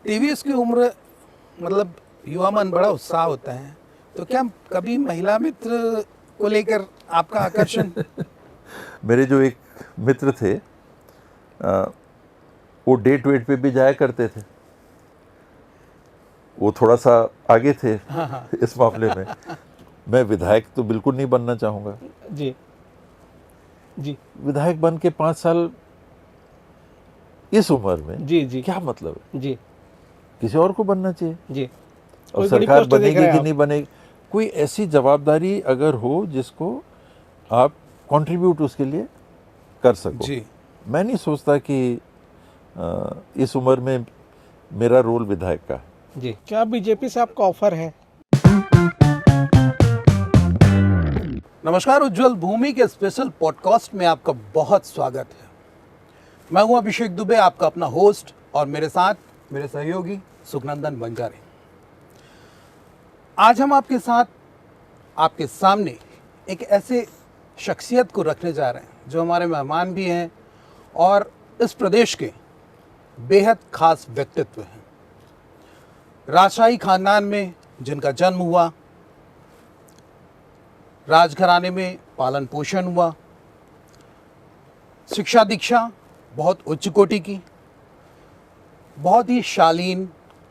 23 की उम्र, मतलब युवा मन बड़ा उत्साह होता है, तो क्या कभी महिला मित्र को लेकर आपका आकर्षण? मेरे जो एक मित्र थे वो डेट वेट पे भी जाया करते थे। वो थोड़ा सा आगे थे हाँ हाँ। इस मामले में। मैं विधायक तो बिल्कुल नहीं बनना चाहूँगा। जी जी विधायक बन के 5 साल इस उम्र में जी जी क्या मतलब है? जी किसी और को बनना चाहिए। जी। और कोई बड़ी सरकार पोस्ट देख रहे बनेगी हैं कि आप? नहीं बनेगी, कोई ऐसी जवाबदारी अगर हो जिसको आप कंट्रीब्यूट उसके लिए कर सको। जी मैं नहीं सोचता कि इस उम्र में मेरा रोल विधायक का है। जी। क्या बीजेपी से आपका ऑफर है? नमस्कार, उज्जवल भूमि के स्पेशल पॉडकास्ट में आपका बहुत स्वागत है। मैं हूं अभिषेक दुबे, आपका अपना होस्ट, और मेरे साथ मेरे सहयोगी सुखनंदन बंजारे। आज हम आपके साथ, आपके सामने एक ऐसे शख्सियत को रखने जा रहे हैं जो हमारे मेहमान भी हैं और इस प्रदेश के बेहद खास व्यक्तित्व हैं। राजशाही खानदान में जिनका जन्म हुआ, राजघराने में पालन पोषण हुआ, शिक्षा दीक्षा बहुत उच्च कोटि की, बहुत ही शालीन,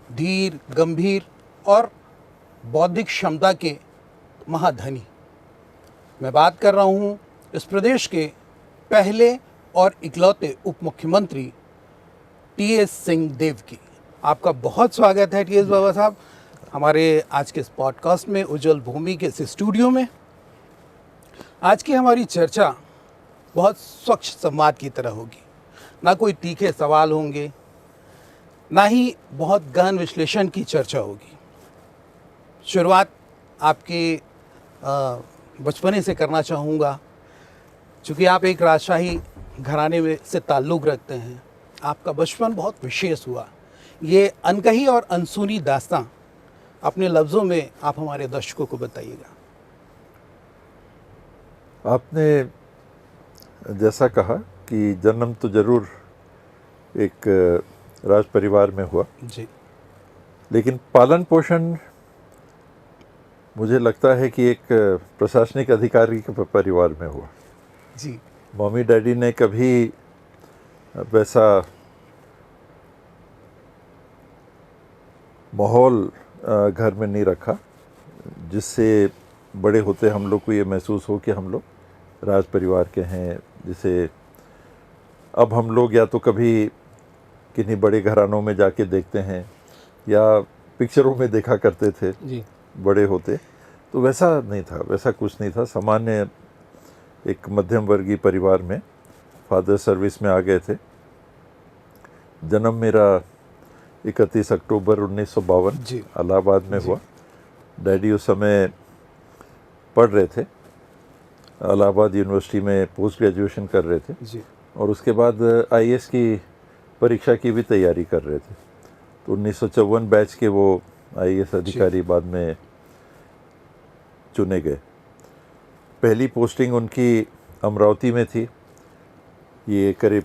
धीर, गंभीर और बौद्धिक क्षमता के महाधनी। मैं बात कर रहा हूं इस प्रदेश के पहले और इकलौते उप मुख्यमंत्री टीएस सिंहदेव की। आपका बहुत स्वागत है टीएस बाबा साहब हमारे आज के इस पॉडकास्ट में, उज्जवल भूमि के इस स्टूडियो में। आज की हमारी चर्चा बहुत स्वच्छ संवाद की तरह होगी। ना कोई तीखे सवाल होंगे, ना ही बहुत गहन विश्लेषण की चर्चा होगी। शुरुआत आपके बचपने से करना चाहूँगा, चूँकि आप एक राजशाही घराने में से ताल्लुक़ रखते हैं। आपका बचपन बहुत विशेष हुआ। ये अनकही और अनसुनी दास्तां अपने लफ्ज़ों में आप हमारे दर्शकों को बताइएगा। आपने जैसा कहा कि जन्म तो जरूर एक राज परिवार में हुआ जी लेकिन पालन पोषण मुझे लगता है कि एक प्रशासनिक अधिकारी के परिवार में हुआ। जी। मम्मी डैडी ने कभी वैसा माहौल घर में नहीं रखा जिससे बड़े होते हम लोग को ये महसूस हो कि हम लोग राज परिवार के हैं। जिसे अब हम लोग या तो कभी किन्हीं बड़े घरानों में जाके देखते हैं या पिक्चरों में देखा करते थे जी। बड़े होते, तो वैसा नहीं था, वैसा कुछ नहीं था। सामान्य एक मध्यम वर्गीय परिवार में फादर सर्विस में आ गए थे। जन्म मेरा 31 अक्टूबर 1952 इलाहाबाद में हुआ। डैडी उस समय पढ़ रहे थे, इलाहाबाद यूनिवर्सिटी में पोस्ट ग्रेजुएशन कर रहे थे जी। और उसके बाद आईएएस की परीक्षा की भी तैयारी कर रहे थे। तो 1954 बैच के वो आईएएस अधिकारी बाद में चुने गए। पहली पोस्टिंग उनकी अमरावती में थी। ये करीब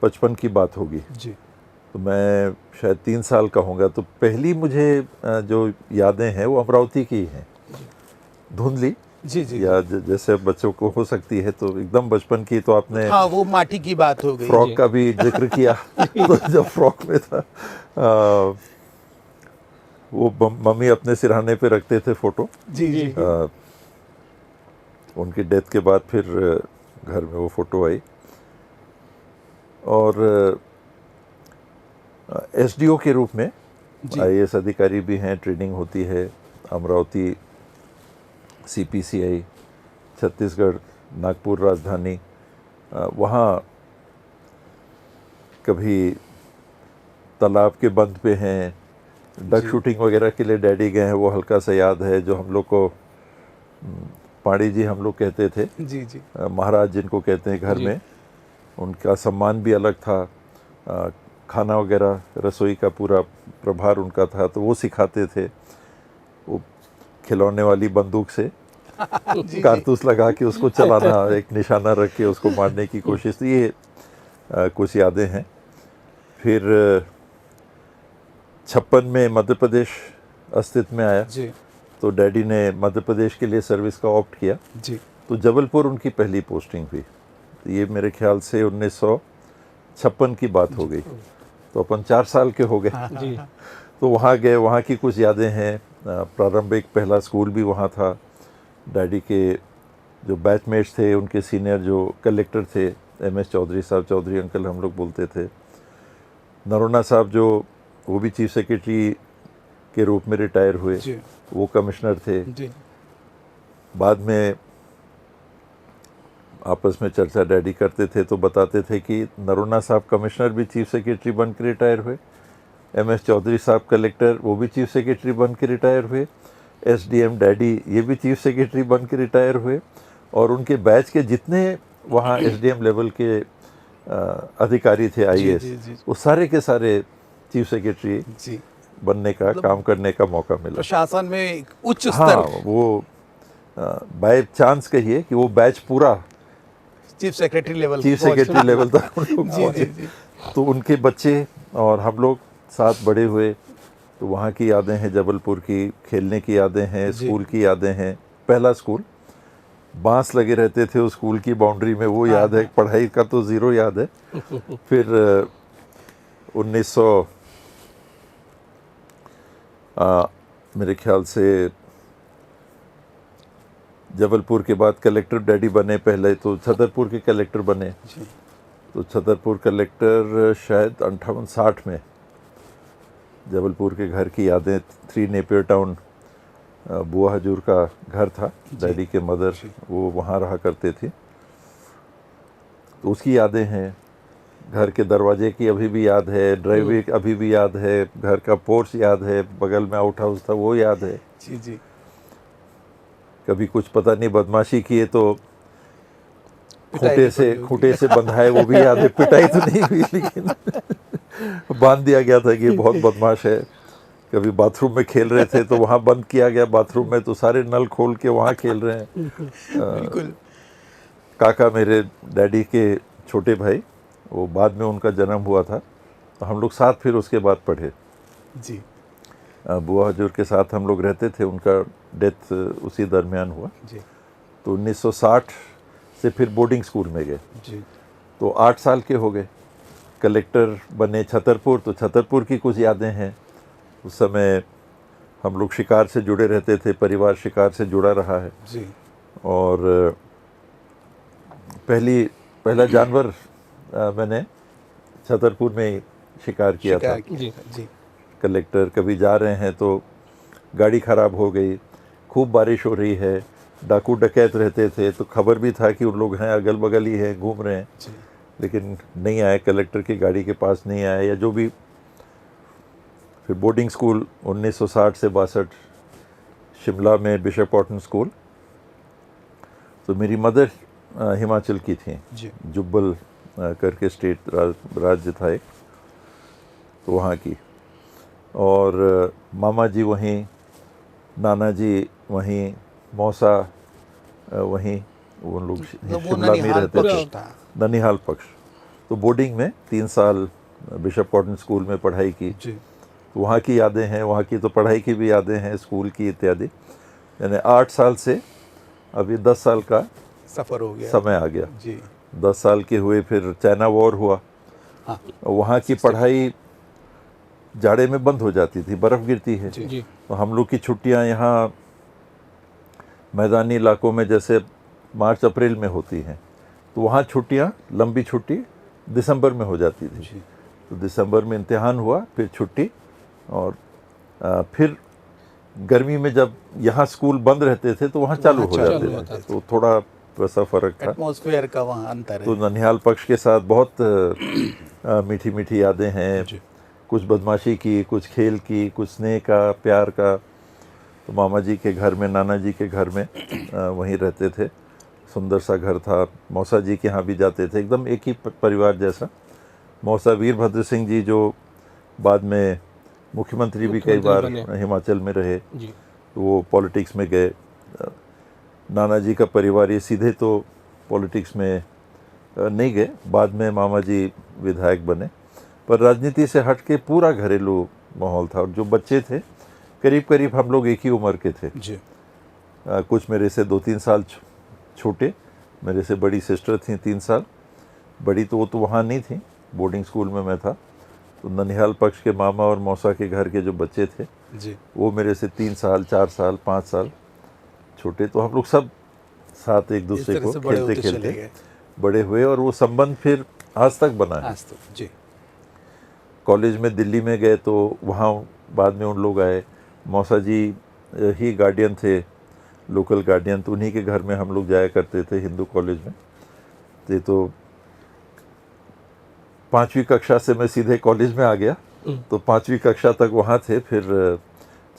55 की बात होगी जी। तो मैं शायद 3 साल का होऊंगा। तो पहली मुझे जो यादें हैं वो अमरावती की हैं, धुंधली जी जी या जैसे बच्चों को हो सकती है। तो एकदम बचपन की तो आपने हाँ, वो माटी की बात हो गई। फ्रॉक का भी जिक्र किया तो जब फ्रॉक में था वो मम्मी अपने सिरहाने पे रखते थे फोटो। जी जी उनकी डेथ के बाद फिर घर में वो फोटो आई। और एसडीओ के रूप में आईएएस अधिकारी भी हैं, ट्रेनिंग होती है अमरावती, सीपीसीआई, छत्तीसगढ़, नागपुर राजधानी। वहाँ कभी तालाब के बंद पे हैं, डक शूटिंग वगैरह के लिए डैडी गए हैं। वो हल्का सा याद है जो हम लोग को पाड़ी जी हम लोग कहते थे। जी जी। महाराज जिनको कहते हैं घर में, उनका सम्मान भी अलग था। खाना वगैरह रसोई का पूरा प्रभार उनका था, तो वो सिखाते थे। वो खिलौने वाली बंदूक से कारतूस लगा के उसको चलाना, एक निशाना रख के उसको मारने की कोशिश। तो ये कुछ यादें हैं। फिर 56 में मध्य प्रदेश अस्तित्व में आया, जी तो डैडी ने मध्य प्रदेश के लिए सर्विस का ऑप्ट किया, जी तो जबलपुर उनकी पहली पोस्टिंग हुई। तो ये मेरे ख्याल से 1956 की बात हो गई, तो अपन 4 साल के हो गए। जी तो वहाँ गए, वहाँ की कुछ यादें हैं। प्रारंभिक पहला स्कूल भी वहाँ था। डैडी के जो बैचमेट्स थे, उनके सीनियर जो कलेक्टर थे, MS चौधरी साहब, चौधरी अंकल हम लोग बोलते थे। नरोना साहब जो वो भी चीफ सेक्रेटरी के रूप में रिटायर हुए, जी वो कमिश्नर थे। जी बाद में आपस में चर्चा डैडी करते थे तो बताते थे कि नरोना साहब कमिश्नर भी चीफ सेक्रेटरी बन के रिटायर हुए, MS चौधरी साहब कलेक्टर वो भी चीफ सेक्रेटरी बन के रिटायर हुए, SDM डैडी ये भी चीफ सेक्रेटरी बन के रिटायर हुए, और उनके बैच के जितने वहाँ SDM लेवल के अधिकारी थे IAS, जी, जी। वो सारे के सारे चीफ सेक्रेटरी जी बनने का काम करने का मौका मिला। प्रशासन में एक उच्च हाँ, स्तर वो बाय चांस कहिए कि वो बैच पूरा chief secretary level chief secretary level तक हम लोग जी जी पहुंचे। जी तो उनके बच्चे और हम लोग साथ बड़े हुए, तो वहाँ की यादें हैं, जबलपुर की खेलने की यादें हैं, जी। स्कूल की यादें हैं। पहला स्कूल, बांस लगे रहते थे उस स्कूल की बाउंड्री में, वो याद है। पढ़ाई का तो ज़ीरो याद है। फिर 1900 मेरे ख्याल से जबलपुर के बाद कलेक्टर डैडी बने, पहले तो छतरपुर के कलेक्टर बने। जी तो छतरपुर कलेक्टर शायद 58-60 में। जबलपुर के घर की यादें, 3 नेपियर टाउन बुआ हजूर का घर था, डैडी के मदर वो वहाँ रहा करते थे, तो उसकी यादें हैं। घर के दरवाजे की अभी भी याद है, ड्राइववे अभी भी याद है, घर का पोर्च याद है, बगल में आउट हाउस था वो याद है। जी जी कभी कुछ पता नहीं बदमाशी किए तो पिटाई खूंटे से बंधाए, वो भी याद है। पिटाई तो नहीं हुई लेकिन बांध दिया गया था कि ये बहुत बदमाश है। कभी बाथरूम में खेल रहे थे तो वहाँ बंद किया गया बाथरूम में, तो सारे नल खोल के वहाँ खेल रहे हैं। बिल्कुल काका मेरे डैडी के छोटे भाई, वो बाद में उनका जन्म हुआ था, तो हम लोग साथ फिर उसके बाद पढ़े। जी बुआ हजूर के साथ हम लोग रहते थे, उनका डेथ उसी दरमियान हुआ। जी तो 1960 से फिर बोर्डिंग स्कूल में गए, जी तो 8 साल के हो गए। कलेक्टर बने छतरपुर, तो छतरपुर की कुछ यादें हैं। उस समय हम लोग शिकार से जुड़े रहते थे, परिवार शिकार से जुड़ा रहा है। जी और पहला जानवर मैंने छतरपुर में ही शिकार किया था। जी जी कलेक्टर कभी जा रहे हैं तो गाड़ी ख़राब हो गई, खूब बारिश हो रही है, डाकू डकैत रहते थे, तो खबर भी था कि उन लोग हैं, अगल बगल ही हैं, घूम रहे हैं, जी लेकिन नहीं आए, कलेक्टर की गाड़ी के पास नहीं आए या जो भी। फिर बोर्डिंग स्कूल 1960 से 62 शिमला में बिशप कॉटन स्कूल। तो मेरी मदर हिमाचल की थी, जी जुब्बल करके स्टेट राज्य था एक, तो वहाँ की। और मामा जी वहीं, नाना जी वहीं, मौसा वहीं, वो लोग वो शिमला में ननिहाल रहते पक्ष थे, था। ननिहाल पक्ष। तो बोर्डिंग में 3 साल बिशप कॉटन स्कूल में पढ़ाई की। जी तो वहाँ की यादें हैं, वहाँ की तो पढ़ाई की भी यादें हैं, स्कूल की इत्यादि। यानी 8 साल से अभी 10 साल का सफर हो गया समय आ गया। जी 10 साल के हुए, फिर चाइना वॉर हुआ, हाँ वहाँ की पढ़ाई जाड़े में बंद हो जाती थी, बर्फ़ गिरती है। जी जी तो हम लोग की छुट्टियां यहाँ मैदानी इलाकों में जैसे मार्च अप्रैल में होती हैं, तो वहाँ छुट्टियां, लंबी छुट्टी दिसंबर में हो जाती थी। जी तो दिसंबर में इम्तिहान हुआ, फिर छुट्टी, और फिर गर्मी में जब यहाँ स्कूल बंद रहते थे तो वहाँ चालू हो चालू जाते होता थे। तो थोड़ा वैसा फ़र्क था। एटमॉस्फेयर का वहाँ अंतर तो है ननिहाल पक्ष के साथ बहुत मीठी मीठी यादें हैं। जी कुछ बदमाशी की, कुछ खेल की, कुछ स्नेह का, प्यार का। तो मामा जी के घर में, नाना जी के घर में वहीं रहते थे, सुंदर सा घर था। मौसा जी के यहाँ भी जाते थे, एकदम एक ही परिवार जैसा। मौसा वीरभद्र सिंह जी जो बाद में मुख्यमंत्री भी कई बार बने। हिमाचल में रहे, जी तो वो पॉलिटिक्स में गए। नाना जी का परिवार ये सीधे तो पॉलिटिक्स में नहीं गए, बाद में मामा जी विधायक बने, पर राजनीति से हट के पूरा घरेलू माहौल था, और जो बच्चे थे करीब करीब हम लोग एक ही उम्र के थे। जी कुछ मेरे से 2-3 साल छोटे, मेरे से बड़ी सिस्टर थी 3 साल बड़ी, तो वो तो वहाँ नहीं थी, बोर्डिंग स्कूल में मैं था। तो ननिहाल पक्ष के मामा और मौसा के घर के जो बच्चे थे जी वो मेरे से 3 साल 4 साल 5 साल छोटे, तो हम लोग सब साथ एक इस दूसरे तरह को से बड़े खेलते होते चले खेलते गए। बड़े हुए, और वो संबंध फिर आज तक बना है। आज तो जी कॉलेज में दिल्ली में गए तो वहाँ बाद में उन लोग आए, मौसा जी ही गार्डियन थे, लोकल गार्डियन, तो उन्हीं के घर में हम लोग जाया करते थे हिंदू कॉलेज में। तो 5वीं कक्षा से मैं सीधे कॉलेज में आ गया, तो 5वीं कक्षा तक वहाँ थे। फिर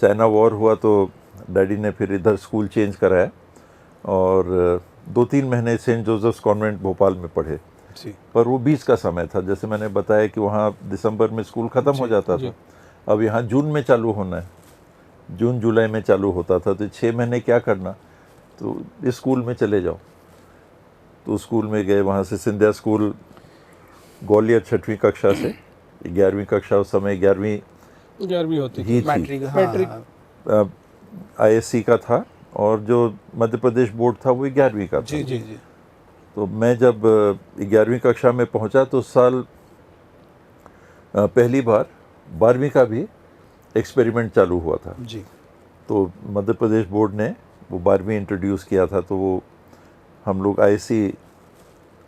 चाइना वॉर हुआ तो डैडी ने फिर इधर स्कूल चेंज कराया, और 2-3 महीने सेंट जोसेफ्स कॉन्वेंट भोपाल में पढ़े। जी पर वो बीच का समय था, जैसे मैंने बताया कि वहाँ दिसंबर में स्कूल ख़त्म हो जाता था, अब यहाँ जून में चालू होना है, जून जुलाई में चालू होता था, तो 6 महीने क्या करना, तो इस स्कूल में चले जाओ। तो स्कूल में गए, वहाँ से सिंधिया स्कूल ग्वालियर 6वीं कक्षा से 11वीं कक्षा, उस समय 11वीं होती थी। ही थी, मैट्रिक मैट्रिक। हाँ, ISC का था, और जो मध्य प्रदेश बोर्ड था वो 11वीं का था। जी जी जी तो मैं जब 11वीं कक्षा में पहुंचा तो उस साल पहली बार 12वीं का भी एक्सपेरिमेंट चालू हुआ था। जी तो मध्य प्रदेश बोर्ड ने वो 12वीं इंट्रोड्यूस किया था, तो वो हम लोग ISC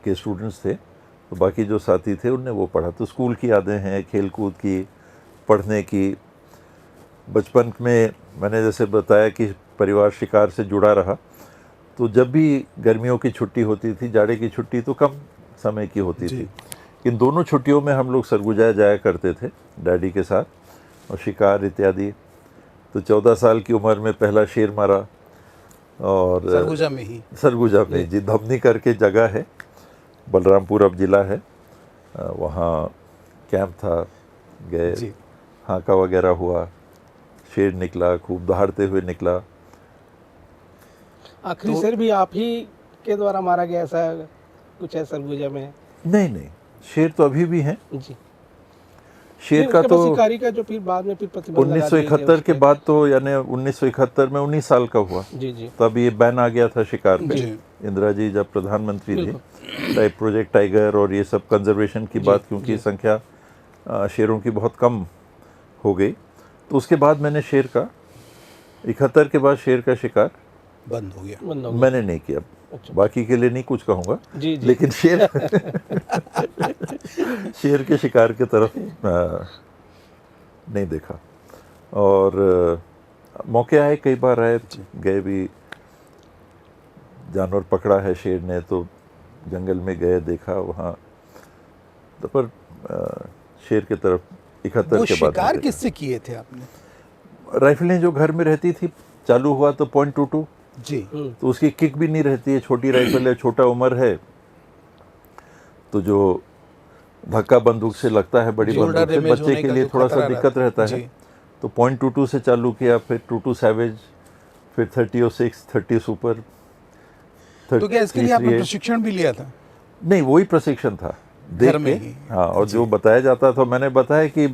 के स्टूडेंट्स थे, तो बाकी जो साथी थे उनने वो पढ़ा। तो स्कूल की यादें हैं, खेल कूद की, पढ़ने की। बचपन में मैंने जैसे बताया कि परिवार शिकार से जुड़ा रहा, तो जब भी गर्मियों की छुट्टी होती थी, जाड़े की छुट्टी तो कम समय की होती जी। थी, इन दोनों छुट्टियों में हम लोग सरगुजा जाया करते थे डैडी के साथ, और शिकार इत्यादि। तो 14 साल की उम्र में पहला शेर मारा, और सरगुजा में ही सरगुजा में जी, धमनी करके जगह है, बलरामपुर अब जिला है, वहाँ कैंप था, गए, जी हाका वगैरह हुआ, शेर निकला, खूब दहाड़ते हुए निकला। आखिरी शेर भी आप ही के द्वारा मारा गया, ऐसा कुछ है सरगुजा में? नहीं, शेर तो अभी भी हैं। जी। शेर का तो शिकारी का जो फिर बाद में फिर प्रतिबंध लगा दिए गए 1971 के उसपे। बाद, तो यानी 1971 में 19 साल का हुआ, जी जी तब ये बैन आ गया था शिकार पे। जी। इंदिरा जी जब प्रधानमंत्री थी, बिल्कुल। प्रोजेक्ट टाइगर और ये सब कंजर्वेशन की जी, बात, क्योंकि जी। संख्या शेरों की बहुत कम हो गई, तो उसके बाद मैंने शेर का 71 के बाद शेर का शिकार बंद हो गया। बंद हो गया। मैंने नहीं किया। अच्छा। बाकी के लिए नहीं कुछ कहूँगा, जी जी। लेकिन शेर शेर के शिकार की तरफ नहीं देखा। और मौके आए, कई बार आए, गए भी, जानवर पकड़ा है शेर ने तो जंगल में गए, देखा वहाँ, तो पर शेर की तरफ 71 वो के बाद शिकार नहीं किससे किए थे आपने? देखा। राइफलें जो घर में रहती थी, चालू हुआ तो .22, जी तो उसकी किक भी नहीं रहती है, छोटी राइफल है, छोटा उम्र है, तो जो धक्का बंदूक से लगता है, बड़ी शोल्डर बंदूक से डैमेज बच्चे होने के का लिए जो थोड़ा खतरा सा दिक्कत रहता है। जी। तो .22 से चालू किया, फिर 22 सैवेज, फिर 30-06, 30 सुपर, तो क्या इसके लिए आपने 38 प्रशिक्षण भी लिया था? नहीं, वही प्रशिक्षण था देख घर में के। ही? हाँ, और जो बताया जाता था, मैंने बताया कि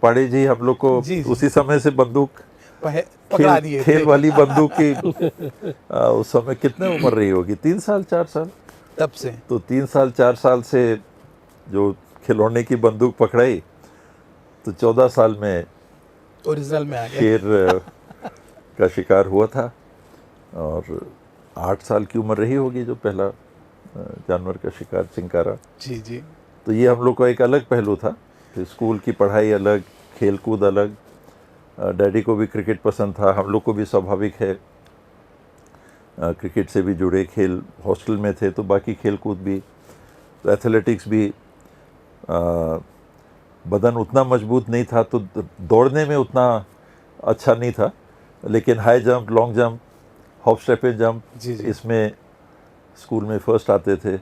पाड़े जी हम लोग को जी, जी। उसी समय से बंदूक पकड़ा दिए खेल थे। वाली बंदूक की उस समय कितने उम्र रही होगी, 3 साल 4 साल, तब से तो 3 साल 4 साल से जो खिलौने की बंदूक पकड़ाई, तो 14 साल में ओरिजिनल में आ गए। शेर का शिकार हुआ था, और 8 साल की उम्र रही होगी जो पहला जानवर का शिकार चिंकारा। जी जी तो ये हम लोग का एक अलग पहलू था। फिर स्कूल की पढ़ाई अलग, खेल कूद अलग। डैडी को भी क्रिकेट पसंद था, हम लोग को भी स्वाभाविक है, क्रिकेट से भी जुड़े, खेल हॉस्टल में थे तो बाकी खेल कूद भी, तो एथलेटिक्स भी। बदन उतना मजबूत नहीं था तो दौड़ने में उतना अच्छा नहीं था, लेकिन high jump, long jump, hop step and jump, जी, जी। इसमें स्कूल में फर्स्ट आते थे।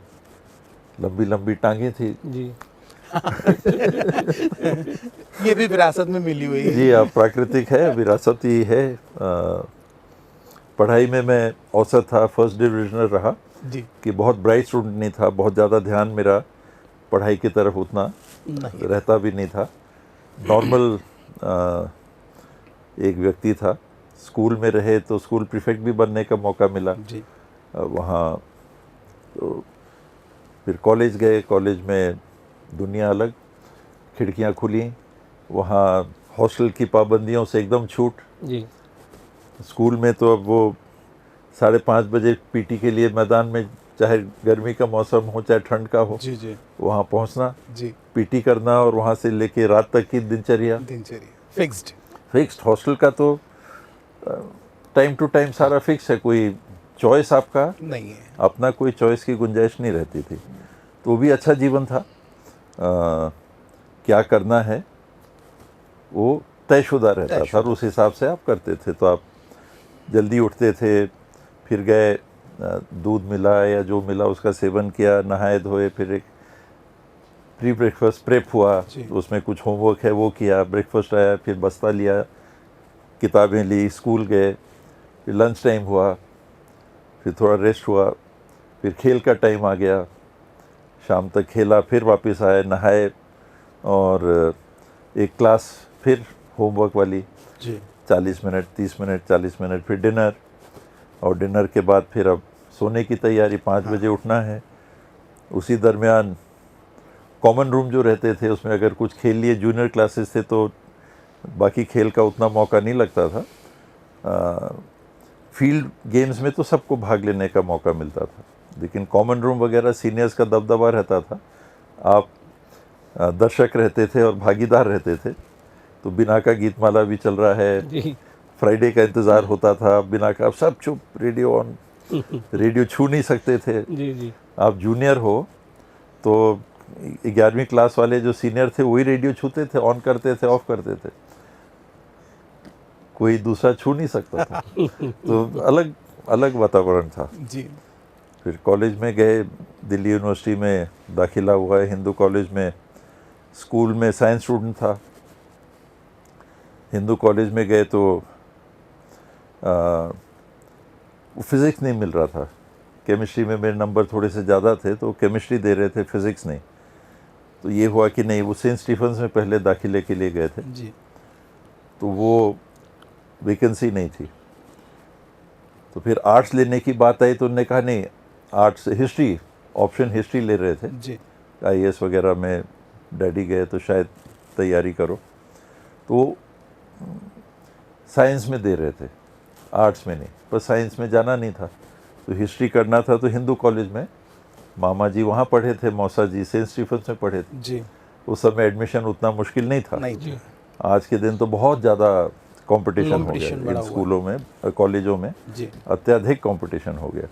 लंबी लंबी टांगें थी जी। ये भी विरासत में मिली हुई है। जी। अब प्राकृतिक है, विरासती है। पढ़ाई में मैं औसत था, फर्स्ट डिविजनल रहा, जी कि बहुत ब्राइट स्टूडेंट नहीं था, बहुत ज़्यादा ध्यान मेरा पढ़ाई की तरफ उतना नहीं। रहता भी नहीं था। नॉर्मल एक व्यक्ति था, स्कूल में रहे तो स्कूल प्रीफेक्ट भी बनने का मौका मिला जी वहाँ। तो फिर कॉलेज गए, कॉलेज में दुनिया अलग, खिड़कियाँ खुली, वहाँ हॉस्टल की पाबंदियों से एकदम छूट। जी स्कूल में तो अब वो 5:30 बजे पीटी के लिए मैदान में, चाहे गर्मी का मौसम हो चाहे ठंड का हो, जी जी वहाँ पहुँचना, जी पीटी करना, और वहाँ से लेके रात तक की दिनचर्या दिनचर्या फिक्स्ड। फिक्स्ड। हॉस्टल का तो टाइम टू टाइम सारा फिक्स है, कोई चॉइस आपका नहीं है। अपना, कोई चॉइस की गुंजाइश नहीं रहती थी। तो वो भी अच्छा जीवन था। क्या करना है वो तयशुदा रहता था, तयशुदा। और उस हिसाब से आप करते थे। तो आप जल्दी उठते थे, फिर गए, दूध मिला या जो मिला उसका सेवन किया, नहाए धोए, फिर एक प्री ब्रेकफास्ट प्रेप हुआ, जी। तो उसमें कुछ होमवर्क है वो किया, ब्रेकफास्ट आया, फिर बस्ता लिया, किताबें ली, स्कूल गए, फिर लंच टाइम हुआ, फिर थोड़ा रेस्ट हुआ, फिर खेल का टाइम आ गया, शाम तक खेला, फिर वापस आए, नहाए, और एक क्लास फिर होमवर्क वाली, जी 40 मिनट 30 मिनट 40 मिनट, फिर डिनर, और डिनर के बाद फिर अब सोने की तैयारी, 5 बजे उठना है। उसी दरमियान कॉमन रूम जो रहते थे उसमें अगर कुछ खेल लिए, जूनियर क्लासेस थे तो बाकी खेल का उतना मौका नहीं लगता था। फील्ड गेम्स में तो सबको भाग लेने का मौका मिलता था, लेकिन कॉमन रूम वगैरह सीनियर्स का दबदबा रहता था। आप दर्शक रहते थे और भागीदार रहते थे। तो बिना का गीतमाला भी चल रहा है, जी फ्राइडे का इंतज़ार होता था, बिना का सब चुप, रेडियो ऑन, रेडियो छू नहीं सकते थे। जी जी आप जूनियर हो तो 11वीं क्लास वाले जो सीनियर थे वही रेडियो छूते थे, ऑन करते थे, ऑफ करते थे, कोई दूसरा छू नहीं सकता था। तो अलग अलग वातावरण था। जी फिर कॉलेज में गए, दिल्ली यूनिवर्सिटी में दाखिला हुआ है, हिंदू कॉलेज में। स्कूल में साइंस स्टूडेंट था, हिंदू कॉलेज में गए तो फिज़िक्स नहीं मिल रहा था। केमिस्ट्री में मेरे नंबर थोड़े से ज़्यादा थे तो केमिस्ट्री दे रहे थे, फिज़िक्स नहीं। तो ये हुआ कि नहीं, वो सेंट स्टीफन्स में पहले दाखिले के लिए गए थे, जी तो वो वैकेंसी नहीं थी। तो फिर आर्ट्स लेने की बात आई तो उन्होंने कहा नहीं, आर्ट्स, हिस्ट्री, ऑप्शन हिस्ट्री ले रहे थे। जी आईएएस वगैरह में डैडी गए तो शायद तैयारी करो, तो साइंस में दे रहे थे, आर्ट्स में नहीं। पर साइंस में जाना नहीं था तो हिस्ट्री करना था। तो हिंदू कॉलेज में मामा जी वहाँ पढ़े थे, मौसा जी सेंट स्टीफन्स में पढ़े थे। जी उस समय एडमिशन उतना मुश्किल नहीं था। नहीं जी आज के दिन तो बहुत ज़्यादा कंपटीशन हो गया Competition बढ़ा इन हुआ है। स्कूलों में, कॉलेजों में जी अत्यधिक कंपटीशन हो गया।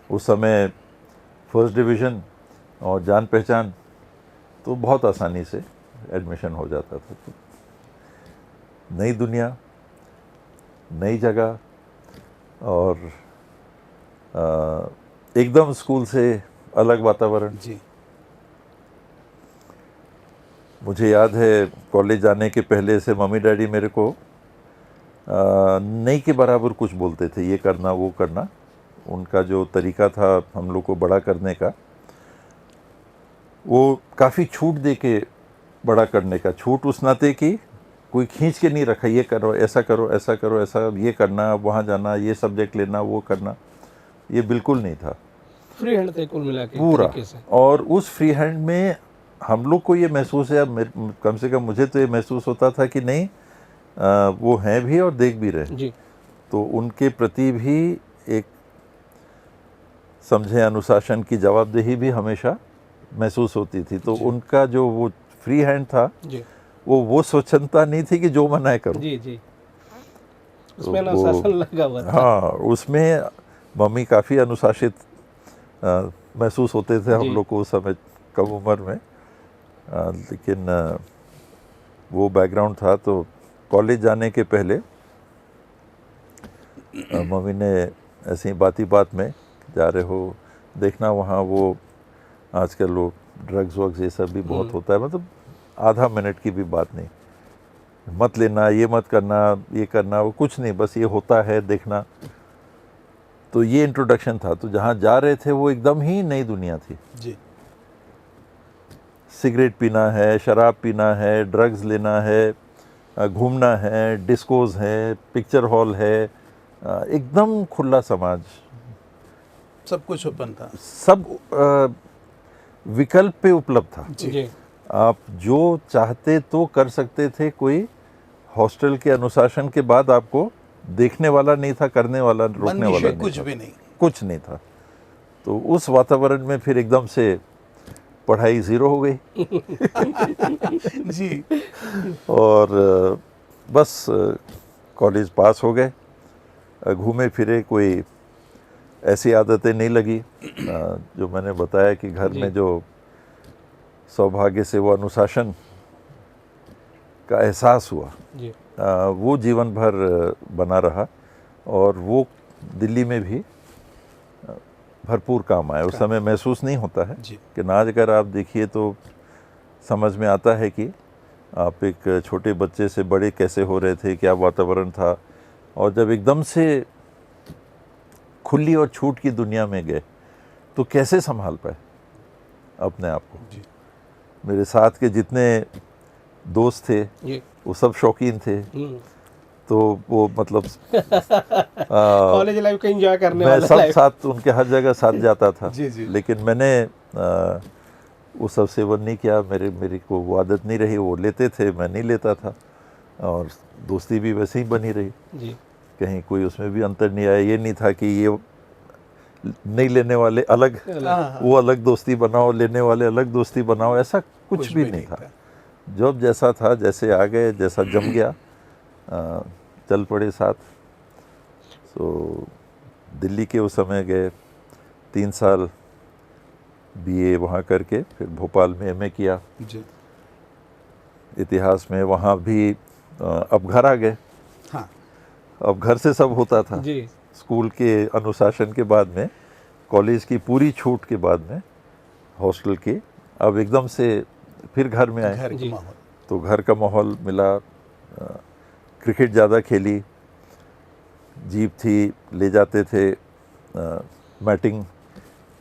उस समय फर्स्ट डिवीज़न और जान पहचान तो बहुत आसानी से एडमिशन हो जाता था। तो नई दुनिया, नई जगह, और एकदम स्कूल से अलग वातावरण। जी मुझे याद है कॉलेज जाने के पहले से मम्मी डैडी मेरे को नहीं के बराबर कुछ बोलते थे, ये करना वो करना। उनका जो तरीका था हम लोग को बड़ा करने का, वो काफ़ी छूट दे के बड़ा करने का। छूट उस नाते की कोई खींच के नहीं रखा, ये करो, ऐसा करो, ऐसा करो, ऐसा ये करना, वहाँ जाना, ये सब्जेक्ट लेना, वो करना, ये बिल्कुल नहीं था। फ्री हैंड थे कुल मिला के एक पूरा। तरीके से। और उस फ्री हैंड में हम लोग को ये महसूस है, कम से कम मुझे तो ये महसूस होता था कि नहीं, वो हैं भी और देख भी रहे। जी तो उनके प्रति भी एक समझे अनुशासन की जवाबदेही भी हमेशा महसूस होती थी। तो जी। उनका जो वो फ्री हैंड था, जी वो स्वच्छंदता नहीं थी कि जो मना है करो। जी जी उसमें वो- अनुशासन लगा हुआ था। हाँ, उसमें मम्मी काफ़ी अनुशासित महसूस होते थे हम जी। लोग को उस समय, कम उम्र में। लेकिन वो बैकग्राउंड था। तो कॉलेज जाने के पहले मम्मी ने ऐसे ही बात में, जा रहे हो देखना वहाँ वो आजकल लोग ड्रग्स वग्स ये सब भी बहुत होता है, मतलब आधा मिनट की भी बात नहीं, मत लेना, ये मत करना, ये करना, वो कुछ नहीं, बस ये होता है देखना। तो ये इंट्रोडक्शन था। तो जहाँ जा रहे थे वो एकदम ही नई दुनिया थी। जी सिगरेट पीना है, शराब पीना है, ड्रग्स लेना है, घूमना है, डिस्कोज है, पिक्चर हॉल है, एकदम खुला समाज, सब कुछ ओपन था। सब विकल्प पे उपलब्ध था। जी आप जो चाहते तो कर सकते थे, कोई हॉस्टल के अनुशासन के बाद आपको देखने वाला नहीं था, करने वाला, रोकने वाला बंदिशें नहीं कुछ था, भी नहीं। कुछ नहीं था। तो उस वातावरण में फिर एकदम से पढ़ाई ज़ीरो हो गई जी। और बस कॉलेज पास हो गए, घूमे फिरे, कोई ऐसी आदतें नहीं लगी जो मैंने बताया कि घर जी। में जो सौभाग्य से वो अनुशासन का एहसास हुआ, जी वो जीवन भर बना रहा और वो दिल्ली में भी भरपूर काम आया। उस समय महसूस नहीं होता है जी। कि आज अगर आप देखिए तो समझ में आता है कि आप एक छोटे बच्चे से बड़े कैसे हो रहे थे, क्या वातावरण था, और जब एकदम से खुली और छूट की दुनिया में गए तो कैसे संभाल पाए अपने आप को। जी। मेरे साथ के जितने दोस्त थे जी वो सब शौकीन थे, तो वो मतलब कॉलेज लाइफ का एंजॉय करने मैं वाला सब लाइफ। साथ उनके हर जगह साथ जाता था। जी, जी। लेकिन मैंने वो सब सेवन नहीं किया, मेरी को वो आदत नहीं रही। वो लेते थे, मैं नहीं लेता था, और दोस्ती भी वैसे ही बनी रही। जी कहीं कोई उसमें भी अंतर नहीं आया। ये नहीं था कि ये नहीं लेने वाले अलग, हाँ, वो अलग दोस्ती बनाओ, लेने वाले अलग दोस्ती बनाओ, ऐसा कुछ भी नहीं था। जब जैसा था, जैसे आ गए, जैसा जम गया, चल पड़े साथ। तो दिल्ली के उस समय गए, 3 साल बीए वहाँ करके फिर भोपाल में एमए किया जी। इतिहास में। वहाँ भी अब घर आ गए। हाँ। अब घर से सब होता था। जी स्कूल के अनुशासन के बाद में, कॉलेज की पूरी छूट के बाद में, हॉस्टल की, अब एकदम से फिर घर में आए। घर जी। का माहौल। तो घर का माहौल मिला। क्रिकेट ज़्यादा खेली, जीप थी, ले जाते थे, मैटिंग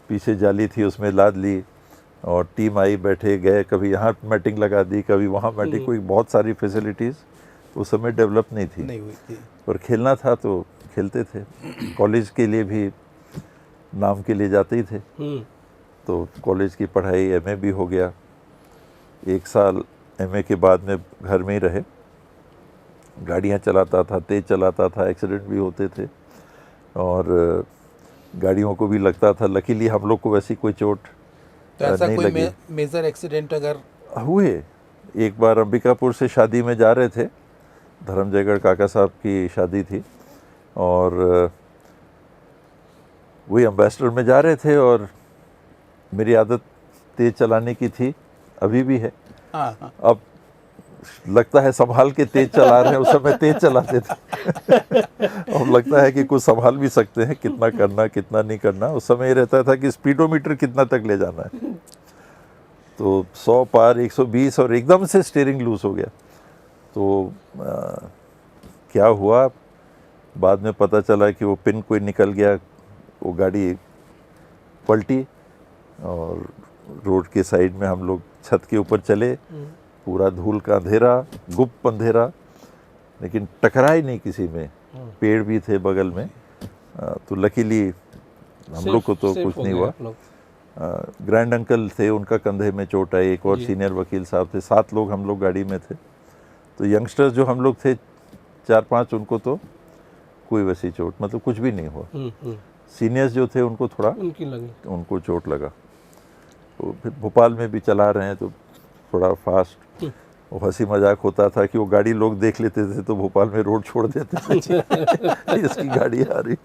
पीछे जाली थी उसमें लाद ली, और टीम आई, बैठे गए, कभी यहाँ मैटिंग लगा दी, कभी वहाँ मैटिंग। कोई बहुत सारी फैसिलिटीज़ उस समय डेवलप नहीं थी, नहीं हुई थी। पर खेलना था तो खेलते थे। कॉलेज के लिए भी नाम के लिए जाते ही थे। तो कॉलेज की पढ़ाई, एमए भी हो गया। 1 साल एमए के बाद में घर में ही रहे। गाड़ियाँ चलाता था, तेज़ चलाता था, एक्सीडेंट भी होते थे, और गाड़ियों को भी लगता था। लकीली हम लोग को वैसी कोई चोट तो ऐसा नहीं कोई लगी। मेजर एक्सीडेंट अगर हुए, एक बार अंबिकापुर से शादी में जा रहे थे, धर्मजयगढ़ काका साहब की शादी थी, और वही एम्बेसडर में जा रहे थे, और मेरी आदत तेज़ चलाने की थी, अभी भी है। हाँ, हाँ। अब लगता है संभाल के तेज चला रहे हैं, उस समय तेज चलाते थे। अब लगता है कि कुछ संभाल भी सकते हैं, कितना करना कितना नहीं करना। उस समय ये रहता था कि स्पीडोमीटर कितना तक ले जाना है। तो 100 पार, 120, और एकदम से स्टीयरिंग लूज हो गया। तो क्या हुआ, बाद में पता चला कि वो पिन कोई निकल गया, वो गाड़ी पलटी, और रोड के साइड में हम लोग छत के ऊपर चले, पूरा धूल का अंधेरा, गुप्त अंधेरा, लेकिन टकरा ही नहीं किसी में। पेड़ भी थे बगल में, तो लकीली हम लोग को तो कुछ नहीं हुआ। ग्रैंड अंकल थे, उनका कंधे में चोट आई, एक और सीनियर वकील साहब थे, 7 लोग हम लोग गाड़ी में थे। तो यंगस्टर्स जो हम लोग थे 4-5, उनको तो कोई वैसी चोट, मतलब कुछ भी नहीं हुआ। सीनियर्स जो थे उनको थोड़ा उनको चोट लगा। तो फिर भोपाल में भी चला रहे हैं तो थोड़ा फास्ट, वो हंसी मजाक होता था कि वो गाड़ी लोग देख लेते थे तो भोपाल में रोड छोड़ देते थे। इसकी गाड़ी आ रही।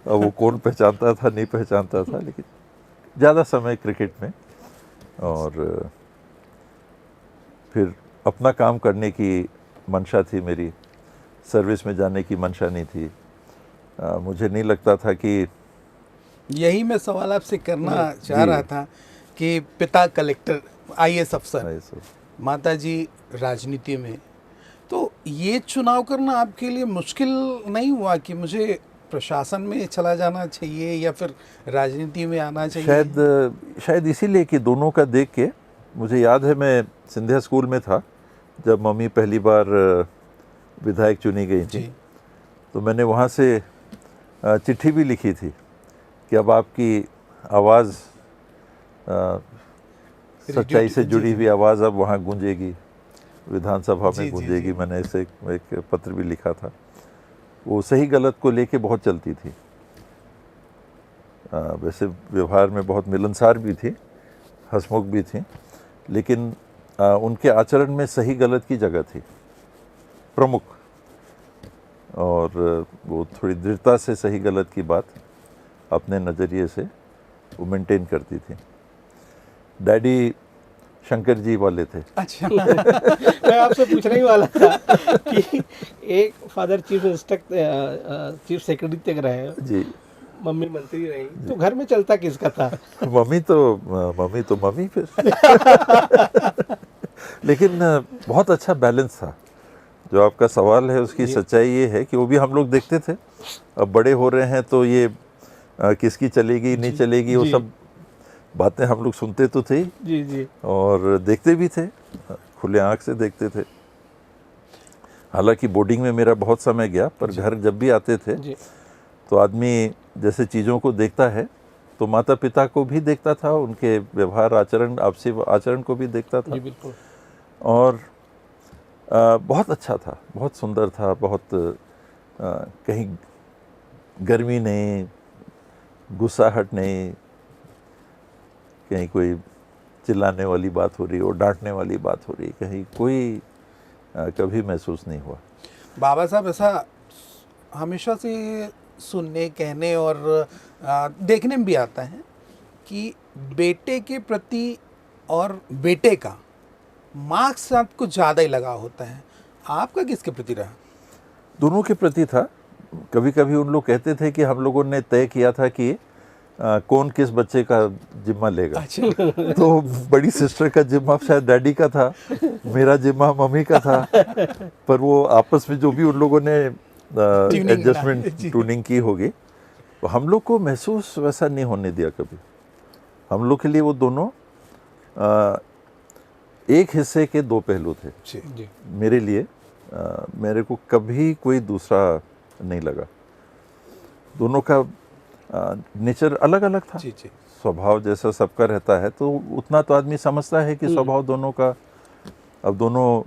अब वो कौन पहचानता था, नहीं पहचानता था, लेकिन ज़्यादा समय क्रिकेट में, और फिर अपना काम करने की मंशा थी मेरी, सर्विस में जाने की मंशा नहीं थी। मुझे नहीं लगता था कि, यही मैं सवाल आपसे करना चाह रहा था कि पिता कलेक्टर, आईएएस अफसर, माता जी राजनीति में, तो ये चुनाव करना आपके लिए मुश्किल नहीं हुआ कि मुझे प्रशासन में चला जाना चाहिए या फिर राजनीति में आना चाहिए? शायद इसीलिए कि दोनों का देख के, मुझे याद है मैं सिंधिया स्कूल में था जब मम्मी पहली बार विधायक चुनी गई थी, जी तो मैंने वहाँ से चिट्ठी भी लिखी थी कि अब आपकी आवाज़ सच्चाई से जी, जुड़ी जी। हुई आवाज़ अब वहाँ गूंजेगी, विधानसभा जी, में जी, गूंजेगी। जी। मैंने इसे एक पत्र भी लिखा था। वो सही गलत को लेके बहुत चलती थी। वैसे व्यवहार में बहुत मिलनसार भी थी, हंसमुख भी थी, लेकिन उनके आचरण में सही गलत की जगह थी प्रमुख, और वो थोड़ी दृढ़ता से सही गलत की बात अपने नज़रिए से वो मेंटेन करती थी। डैडी शंकर जी वाले थे। अच्छा मैं आपसे पूछने ही वाला था कि एक फादर चीफ सेक्रेटरी तक रहे, जी, मम्मी मंत्री रही, तो घर में चलता किसका था? मम्मी तो मम्मी फिर लेकिन बहुत अच्छा बैलेंस था। जो आपका सवाल है उसकी सच्चाई ये है कि वो भी हम लोग देखते थे। अब बड़े हो रहे हैं तो ये किसकी चलेगी नहीं चलेगी, वो जी। सब बातें हम लोग सुनते तो थे ही, जी जी और देखते भी थे, खुले आंख से देखते थे। हालांकि बोर्डिंग में मेरा बहुत समय गया, पर घर जब भी आते थे जी तो आदमी जैसे चीज़ों को देखता है तो माता पिता को भी देखता था, उनके व्यवहार आचरण आपसी आचरण को भी देखता था। जी बिल्कुल। और बहुत अच्छा था, बहुत सुंदर था, बहुत कहीं गर्मी नहीं, गुस्साहट नहीं, कहीं कोई चिल्लाने वाली बात हो रही और डांटने वाली बात हो रही, कहीं कोई कभी महसूस नहीं हुआ। बाबा साहब ऐसा हमेशा से सुनने कहने और देखने में भी आता है कि बेटे के प्रति और बेटे का माँ के साथ कुछ ज़्यादा ही लगाव होता है। आपका किसके प्रति रहा? दोनों के प्रति था। कभी कभी उन लोग कहते थे कि हम लोगों ने तय किया था कि कौन किस बच्चे का जिम्मा लेगा। तो बड़ी सिस्टर का जिम्मा शायद डैडी का था, मेरा जिम्मा मम्मी का था, पर वो आपस में जो भी उन लोगों ने Tuning ना, जी। एडजस्टमेंट ट्यूनिंग की होगी, तो हम लोग को महसूस वैसा नहीं होने दिया कभी। हम लोग के लिए वो दोनों एक हिस्से के दो पहलू थे। जी जी मेरे लिए मेरे को कभी कोई दूसरा नहीं लगा। दोनों का नेचर अलग अलग था। जी जी स्वभाव जैसा सबका रहता है तो उतना तो आदमी समझता है कि स्वभाव दोनों का, अब दोनों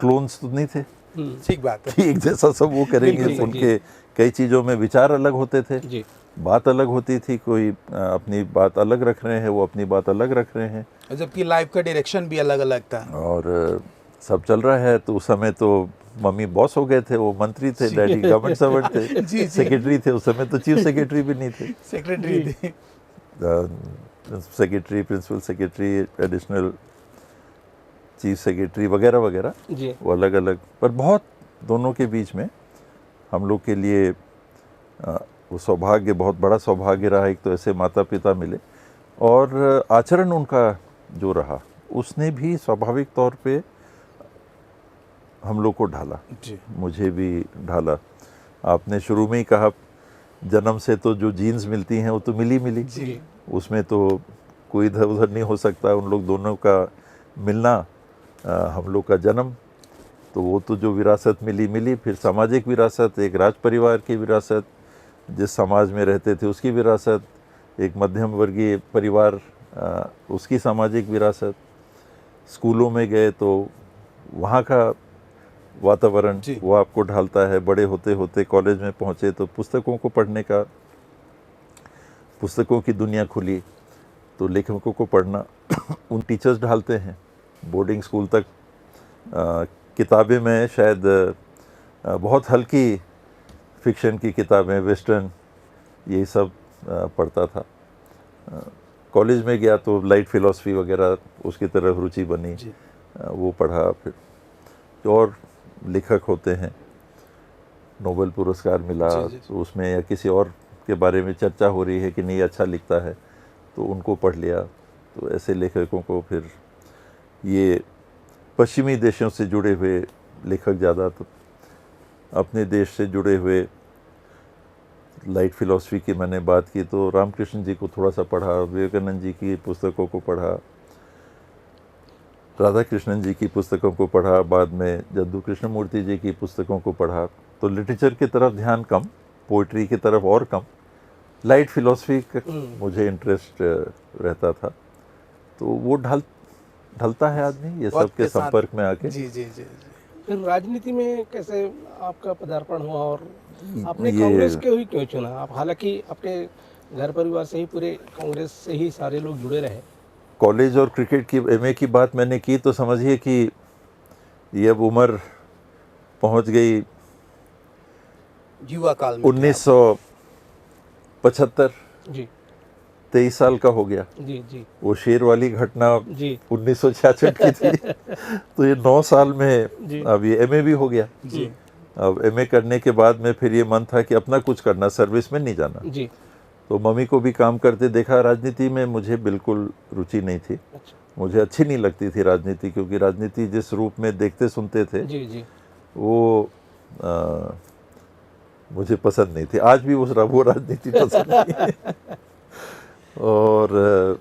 क्लोन्स तो नहीं थे ठीक बात है। कि एक जैसा सब वो करेंगे। बिल्कुल, उनके कई चीज़ों में विचार अलग होते थे, जी बात अलग होती थी। कोई अपनी बात अलग रख रहे हैं, वो अपनी बात अलग रख रहे हैं, जबकि लाइफ का डायरेक्शन भी अलग अलग था। और सब चल रहा है। तो उस समय तो मम्मी बॉस हो गए थे, वो मंत्री थे, डैडी गवर्नमेंट सर्वेंट थे, जी, जी। सेक्रेटरी थे। उस समय तो चीफ सेक्रेटरी भी नहीं थे, सेक्रेटरी थे। Secretary, principal secretary, additional chief secretary वगैरह वगैरह, जी वो अलग अलग। पर बहुत दोनों के बीच में हम लोग के लिए वो सौभाग्य, बहुत बड़ा सौभाग्य रहा। एक तो ऐसे माता पिता मिले, और आचरण उनका जो रहा उसने भी स्वाभाविक तौर पे हम लोग को ढाला, जी मुझे भी ढाला। आपने शुरू में ही कहा, जन्म से तो जो जीन्स मिलती हैं वो तो मिली, जी उसमें तो कोई इधर उधर नहीं हो सकता। उन लोग दोनों का मिलना, हम लोग का जन्म, तो वो तो जो विरासत मिली। फिर सामाजिक विरासत, एक राज परिवार की विरासत, जिस समाज में रहते थे उसकी विरासत, एक मध्यम वर्गीय परिवार, उसकी सामाजिक विरासत। स्कूलों में गए तो वहाँ का वातावरण जी। वो आपको ढालता है। बड़े होते होते कॉलेज में पहुँचे तो पुस्तकों को पढ़ने का, पुस्तकों की दुनिया खुली, तो लेखकों को पढ़ना उन टीचर्स ढालते हैं। बोर्डिंग स्कूल तक किताबें में शायद बहुत हल्की फिक्शन की किताबें, वेस्टर्न, यही सब पढ़ता था। कॉलेज में गया तो लाइट फिलॉसफी वगैरह उसकी तरफ रुचि बनी, जी वो पढ़ा। फिर तो और लेखक होते हैं, नोबेल पुरस्कार मिला, जी, जी। तो उसमें या किसी और के बारे में चर्चा हो रही है कि नहीं अच्छा लिखता है, तो उनको पढ़ लिया। तो ऐसे लेखकों को, फिर ये पश्चिमी देशों से जुड़े हुए लेखक ज़्यादा, तो अपने देश से जुड़े हुए, लाइट फिलॉसफी की मैंने बात की तो रामकृष्ण जी को थोड़ा सा पढ़ा, विवेकानंद जी की पुस्तकों को पढ़ा। राधा कृष्णन जी की पुस्तकों को पढ़ा, बाद में जद्दू कृष्णमूर्ति जी की पुस्तकों को पढ़ा, तो लिटरेचर की तरफ ध्यान कम, पोइट्री की तरफ और कम, लाइट फिलॉसफी का मुझे इंटरेस्ट रहता था। तो वो ढलता है आदमी ये वक्त सब के के साथ। संपर्क में आके। जी जी जी जी। फिर राजनीति में कैसे आपका पदार्पण हुआ और आपने ये- कांग्रेस को ही क्यों चुना? आप हालांकि आपके घर परिवार से ही पूरे कांग्रेस से ही सारे लोग जुड़े रहे। कॉलेज और क्रिकेट की एमए की बात मैंने की तो समझिए कि ये अब उम्र पहुंच गई युवा काल में 1975, जी 23 साल का हो गया। जी जी वो शेर वाली घटना जी 1966 की थी। तो ये 9 साल में जी। अब ये एमए भी हो गया। जी अब एमए करने के बाद में फिर ये मन था कि अपना कुछ करना, सर्विस में नहीं जाना। जी। तो मम्मी को भी काम करते देखा। राजनीति में मुझे बिल्कुल रुचि नहीं थी, अच्छा। मुझे अच्छी नहीं लगती थी राजनीति, क्योंकि राजनीति जिस रूप में देखते सुनते थे जी जी वो मुझे पसंद नहीं थी। आज भी वो राजनीति पसंद नहीं है। और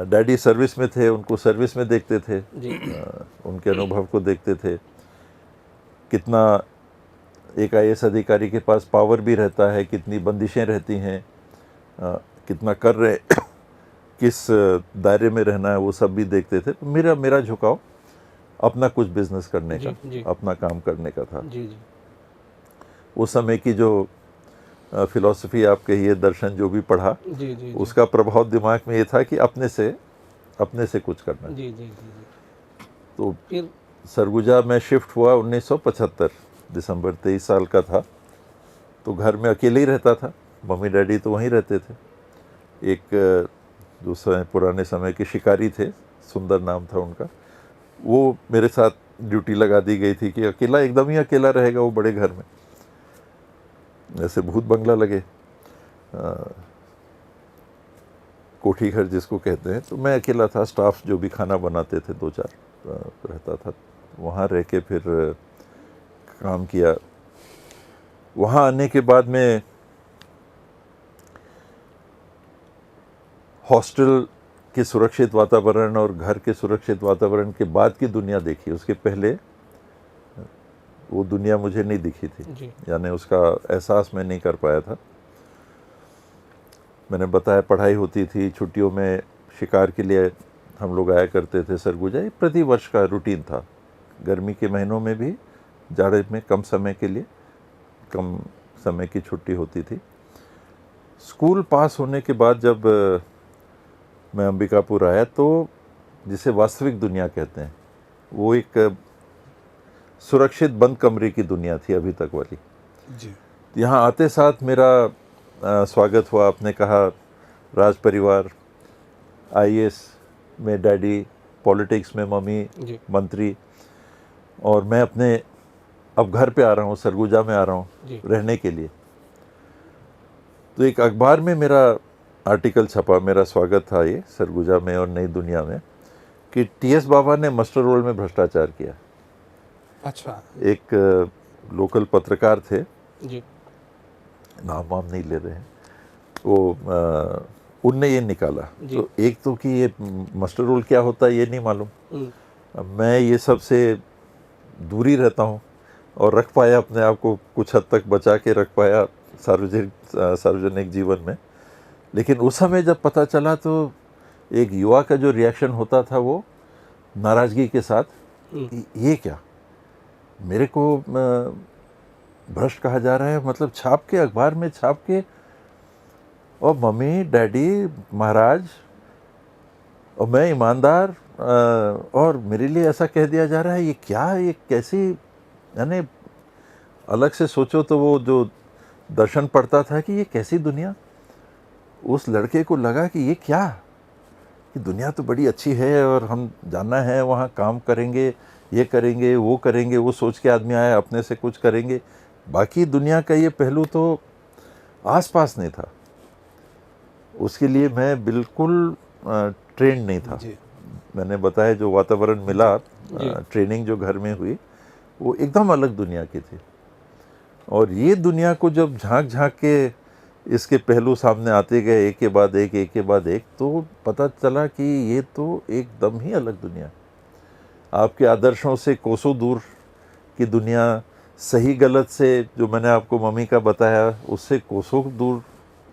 डैडी सर्विस में थे, उनको सर्विस में देखते थे, जी उनके अनुभव को देखते थे, कितना एक आईएएस अधिकारी के पास पावर भी रहता है, कितनी बंदिशें रहती हैं, कितना कर रहे किस दायरे में रहना है, वो सब भी देखते थे। तो मेरा झुकाव अपना कुछ बिजनेस करने जी, का, जी। अपना काम करने का था। जी जी उस समय की जो फिलॉसफी आप कहिए, दर्शन जो भी पढ़ा, जी जी उसका प्रभाव दिमाग में ये था कि अपने से कुछ करना। जी जी जी। तो फिर सरगुजा में शिफ्ट हुआ 1975, दिसंबर, 23 साल का था। तो घर में अकेले ही रहता था, मम्मी डैडी तो वहीं रहते थे। एक दूसरे पुराने समय के शिकारी थे, सुंदर नाम था उनका, वो मेरे साथ ड्यूटी लगा दी गई थी कि अकेला, एकदम ही अकेला रहेगा वो बड़े घर में, जैसे भूत बंगला लगे, कोठी घर जिसको कहते हैं। तो मैं अकेला था, स्टाफ जो भी खाना बनाते थे 2-4 रहता था। वहाँ रह के फिर काम किया। वहाँ आने के बाद में हॉस्टल के सुरक्षित वातावरण और घर के सुरक्षित वातावरण के बाद की दुनिया देखी। उसके पहले वो दुनिया मुझे नहीं दिखी थी, जी यानी उसका एहसास मैं नहीं कर पाया था। मैंने बताया पढ़ाई होती थी, छुट्टियों में शिकार के लिए हम लोग आया करते थे सरगुजा। ये प्रति वर्ष का रूटीन था। गर्मी के महीनों में भी, जाड़े में कम समय के लिए, कम समय की छुट्टी होती थी। स्कूल पास होने के बाद जब मैं अंबिकापुर आया, तो जिसे वास्तविक दुनिया कहते हैं, वो एक सुरक्षित बंद कमरे की दुनिया थी अभी तक वाली। जी यहाँ आते साथ मेरा स्वागत हुआ। आपने कहा राज परिवार, आईएएस में डैडी, पॉलिटिक्स में मम्मी, जी मंत्री, और मैं अपने अब घर पे आ रहा हूँ, सरगुजा में आ रहा हूँ जी रहने के लिए। तो एक अखबार में मेरा आर्टिकल छपा, मेरा स्वागत था ये सरगुजा में और नई दुनिया में, कि टीएस बाबा ने मास्टर रोल में भ्रष्टाचार किया। अच्छा। एक लोकल पत्रकार थे, जी नाम वाम नहीं ले रहे हैं, वो उनने ये निकाला। जी। तो एक तो कि ये मास्टर रोल क्या होता है ये नहीं मालूम। अब मैं ये सब से दूरी रहता हूँ और रख पाया अपने आप को, कुछ हद तक बचा के रख पाया सार्वजनिक जीवन में। लेकिन उस समय जब पता चला तो एक युवा का जो रिएक्शन होता था वो नाराज़गी के साथ, ये क्या, मेरे को भ्रष्ट कहा जा रहा है, मतलब छाप के, अखबार में छाप के, और मम्मी डैडी महाराज और मैं ईमानदार, और मेरे लिए ऐसा कह दिया जा रहा है। ये क्या, ये कैसी, यानी अलग से सोचो तो वो जो दर्शन पड़ता था कि ये कैसी दुनिया। उस लड़के को लगा कि ये क्या, कि दुनिया तो बड़ी अच्छी है और हम जाना है वहाँ, काम करेंगे, ये करेंगे, वो करेंगे, वो सोच के आदमी आया अपने से कुछ करेंगे। बाकी दुनिया का ये पहलू तो आसपास नहीं था। उसके लिए मैं बिल्कुल ट्रेंड नहीं था। जी मैंने बताया जो वातावरण मिला, ट्रेनिंग जो घर में हुई, वो एकदम अलग दुनिया की थी। और ये दुनिया को जब झांक झांक के इसके पहलू सामने आते गए, एक के बाद एक, एक के बाद एक, तो पता चला कि ये तो एकदम ही अलग दुनिया। आपके आदर्शों से कोसों दूर की दुनिया, सही गलत से जो मैंने आपको मम्मी का बताया उससे कोसों दूर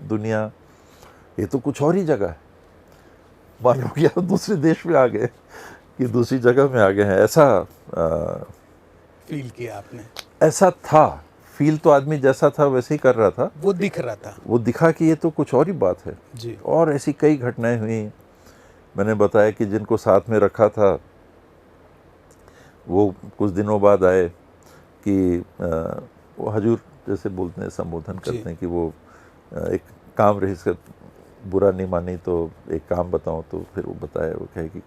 दुनिया, ये तो कुछ और ही जगह है। मान लो कि आप दूसरे देश में आ गए कि दूसरी जगह में आ गए हैं, ऐसा फील किया आपने? ऐसा था। फील तो आदमी जैसा था वैसे ही कर रहा था, वो दिख रहा था। वो दिखा कि ये तो कुछ और ही बात है। जी। और ऐसी कई घटनाएं हुई। मैंने बताया कि जिनको साथ में रखा था वो कुछ दिनों बाद आए कि वो हजूर जैसे बोलते हैं, संबोधन करते हैं कि वो एक काम रही, इसका बुरा नहीं मानी तो एक काम बताऊं, तो फिर वो बताया, वो कहे कि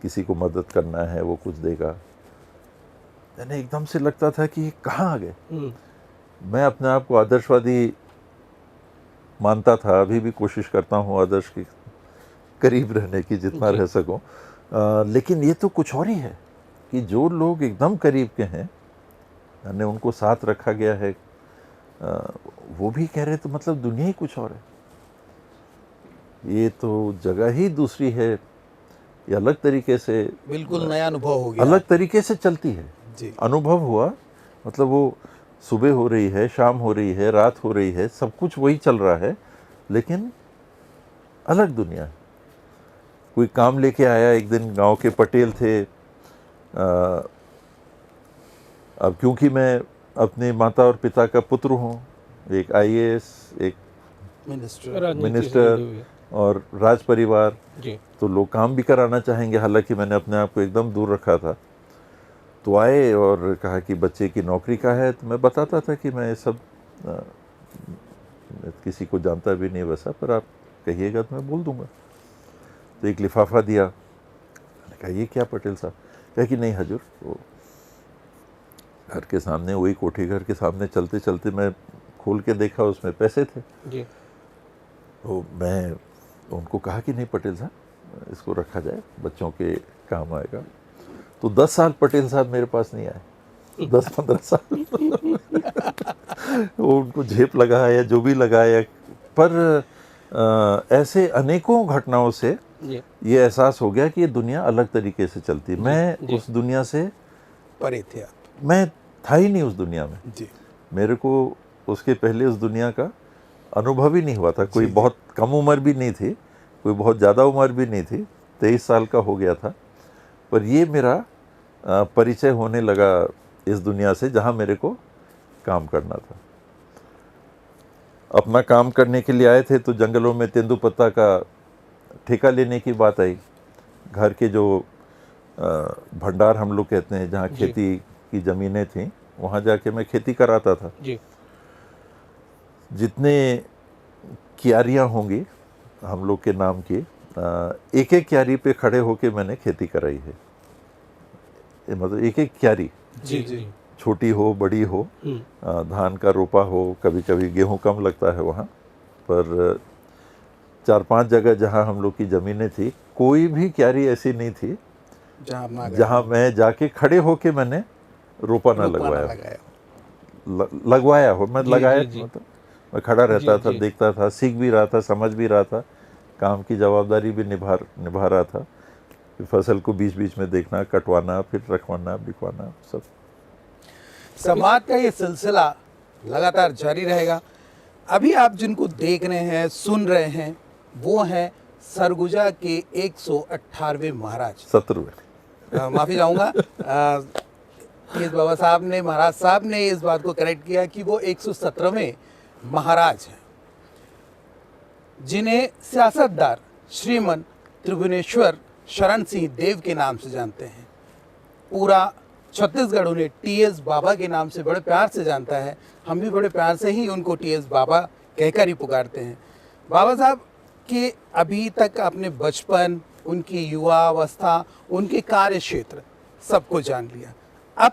किसी को मदद करना है वो कुछ देगा। मैंने एकदम से लगता था कि कहाँ आ गए। मैं अपने आप को आदर्शवादी मानता था, अभी भी कोशिश करता हूँ आदर्श के करीब रहने की जितना रह सकूं, लेकिन ये तो कुछ और ही है कि जो लोग एकदम करीब के हैं, यानी उनको साथ रखा गया है, वो भी कह रहे तो मतलब दुनिया ही कुछ और है, ये तो जगह ही दूसरी है, ये अलग तरीके से, बिल्कुल नया अनुभव हो गया। अलग तरीके से चलती है। जी। अनुभव हुआ, मतलब वो सुबह हो रही है, शाम हो रही है, रात हो रही है, सब कुछ वही चल रहा है, लेकिन अलग दुनिया है। कोई काम लेके आया, एक दिन गांव के पटेल थे, अब क्योंकि मैं अपने माता और पिता का पुत्र हूँ, एक आईएएस, एक मिनिस्टर और राज परिवार, तो लोग काम भी कराना चाहेंगे। हालांकि मैंने अपने आप को एकदम दूर रखा था। तो आए और कहा कि बच्चे की नौकरी का है, तो मैं बताता था कि मैं ये सब किसी को जानता भी नहीं वैसा, पर आप कहिएगा तो मैं बोल दूंगा। तो एक लिफाफा दिया, मैंने कहा ये क्या पटेल साहब? कहा कि नहीं हजूर, वो घर के सामने, वही कोठी घर के सामने चलते चलते मैं खोल के देखा, उसमें पैसे थे जी। तो मैं उनको कहा कि नहीं पटेल साहब, इसको रखा जाए, बच्चों के काम आएगा। तो 10 साल पटेल साहब मेरे पास नहीं आए, 10-15 साल वो उनको झेप लगा या जो भी लगाया, पर ऐसे अनेकों घटनाओं से ये एहसास हो गया कि ये दुनिया अलग तरीके से चलती है। मैं उस दुनिया से परे थे आप? मैं था ही नहीं उस दुनिया में। जी। मेरे को उसके पहले उस दुनिया का अनुभव ही नहीं हुआ था। कोई बहुत कम उम्र भी नहीं थी, कोई बहुत ज़्यादा उम्र भी नहीं थी, 23 साल का हो गया था। पर ये मेरा परिचय होने लगा इस दुनिया से जहाँ मेरे को काम करना था। अपना काम करने के लिए आए थे तो जंगलों में तेंदुपत्ता का ठेका लेने की बात आई। घर के जो भंडार हम लोग कहते हैं, जहाँ खेती की ज़मीनें थीं, वहाँ जाके मैं खेती कराता था। जी। जितने क्यारियाँ होंगी हम लोग के नाम की, एक एक क्यारी पे खड़े होके मैंने खेती कराई है। मतलब एक एक क्यारी, जी जी, छोटी हो बड़ी हो, धान का रोपा हो, कभी कभी गेहूं कम लगता है वहाँ पर, 4-5 जगह जहाँ हम लोग की ज़मीनें थी, कोई भी क्यारी ऐसी नहीं थी जहाँ मैं जाके खड़े होके मैंने रोपा ना लगवाया हो। मैं लगाया, मतलब मैं खड़ा रहता था, देखता था, सीख भी रहा था, समझ भी रहा था, काम की जवाबदारी भी निभा रहा था। फसल को बीच बीच में देखना, कटवाना, फिर रखवाना, बिकवाना, सब। समाज का ये सिलसिला लगातार जारी रहेगा। अभी आप जिनको देख रहे हैं, सुन रहे हैं, वो हैं सरगुजा के 118वें महाराज, 17वें, माफ़ी चाहूँगा, केस बाबा साहब ने, महाराज साहब ने इस बात को करेक्ट किया कि वो 117वें महाराज हैं, जिन्हें सियासतदार श्रीमन त्रिभुवनेश्वर शरण सिंह देव के नाम से जानते हैं। पूरा छत्तीसगढ़ उन्हें टीएस बाबा के नाम से बड़े प्यार से जानता है। हम भी बड़े प्यार से ही उनको टीएस बाबा कहकर ही पुकारते हैं। बाबा साहब के अभी तक आपने बचपन, उनकी युवा अवस्था, उनके कार्य क्षेत्र सबको जान लिया। अब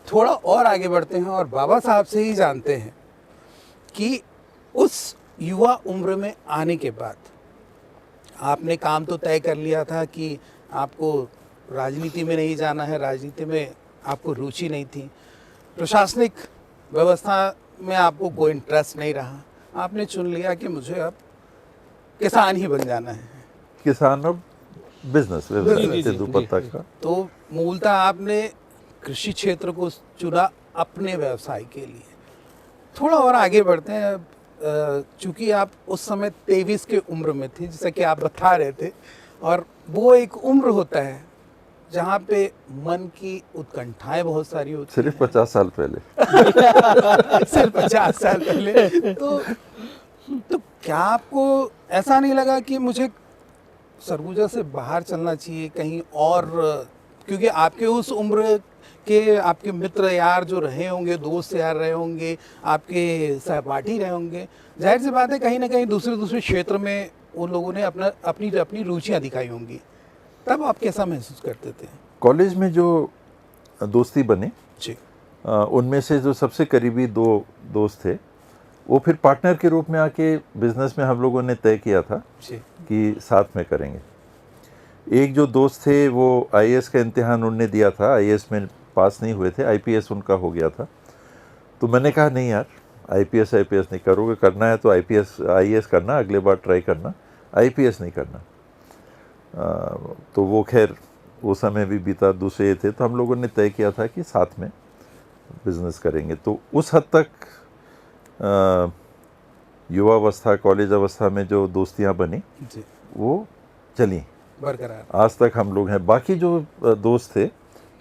थोड़ा और आगे बढ़ते हैं और बाबा साहब से ही जानते हैं कि उस युवा उम्र में आने के बाद आपने काम तो तय कर लिया था कि आपको राजनीति में नहीं जाना है, राजनीति में आपको रुचि नहीं थी, प्रशासनिक व्यवस्था में आपको कोई इंटरेस्ट नहीं रहा, आपने चुन लिया कि मुझे अब किसान ही बन जाना है। किसान अब बिजनेस जी, व्यवसाय जी, तेंदूपत्ता जी। का। तो मूलतः आपने कृषि क्षेत्र को चुना अपने व्यवसाय के लिए। थोड़ा और आगे बढ़ते हैं। अब चूंकि आप उस समय 23 के उम्र में थे, जैसा कि आप बता रहे थे, और वो एक उम्र होता है जहाँ पे मन की उत्कंठाएं बहुत सारी होती सिर्फ हैं। 50 साल पहले। सिर्फ 50 साल पहले। तो क्या आपको ऐसा नहीं लगा कि मुझे सरगुजा से बाहर चलना चाहिए कहीं और? क्योंकि आपके उस उम्र के आपके मित्र यार जो रहे होंगे, दोस्त यार रहे होंगे, आपके सहपाठी रहे होंगे, जाहिर सी बात है कहीं ना कहीं दूसरे दूसरे क्षेत्र में उन लोगों ने अपना अपनी अपनी रुचियां दिखाई होंगी। तब आप कैसा महसूस करते थे? कॉलेज में जो दोस्ती बनी, जी उनमें से जो सबसे करीबी 2 दोस्त थे, वो फिर पार्टनर के रूप में आके बिजनेस में हम लोगों ने तय किया था जी कि साथ में करेंगे। एक जो दोस्त थे वो आईएएस का इम्तिहान उनने दिया था, आईएएस में पास नहीं हुए थे, आईपीएस उनका हो गया था। तो मैंने कहा नहीं यार, आईपीएस नहीं करोगे, करना है तो आईपीएस आईएएस करना, अगले बार ट्राई करना, आईपीएस नहीं करना। तो वो खैर वो समय भी बीता, दूसरे थे, तो हम लोगों ने तय किया था कि साथ में बिजनेस करेंगे। तो उस हद तक युवावस्था, कॉलेज अवस्था में जो दोस्तियां बनी जी वो चली, बरकरार। आज तक हम लोग हैं। बाकी जो दोस्त थे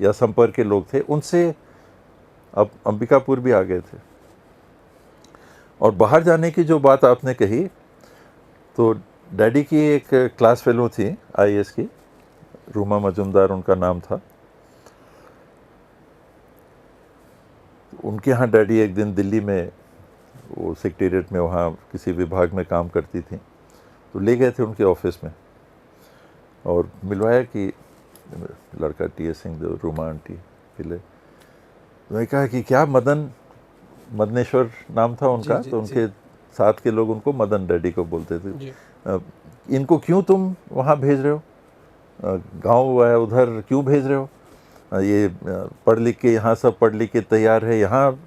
या संपर्क के लोग थे, उनसे अब अंबिकापुर भी आ गए थे। और बाहर जाने की जो बात आपने कही, तो डैडी की एक क्लास फेलो थी आईएएस की, रूमा मजुमदार उनका नाम था। उनके यहाँ डैडी एक दिन दिल्ली में, वो सेक्रेटेरिएट में वहाँ किसी विभाग में काम करती थी, तो ले गए थे उनके ऑफिस में और मिलवाया कि लड़का टीएस सिंह जो रूमा आंटी मिले। तो मैंने कहा कि क्या मदनेश्वर नाम था उनका, जी, तो उनके साथ के लोग उनको मदन डैडी को बोलते थे। जी। इनको क्यों तुम वहाँ भेज रहे हो, गांव है उधर क्यों भेज रहे हो, ये पढ़ लिख के, यहाँ सब पढ़ लिख के तैयार है, यहाँ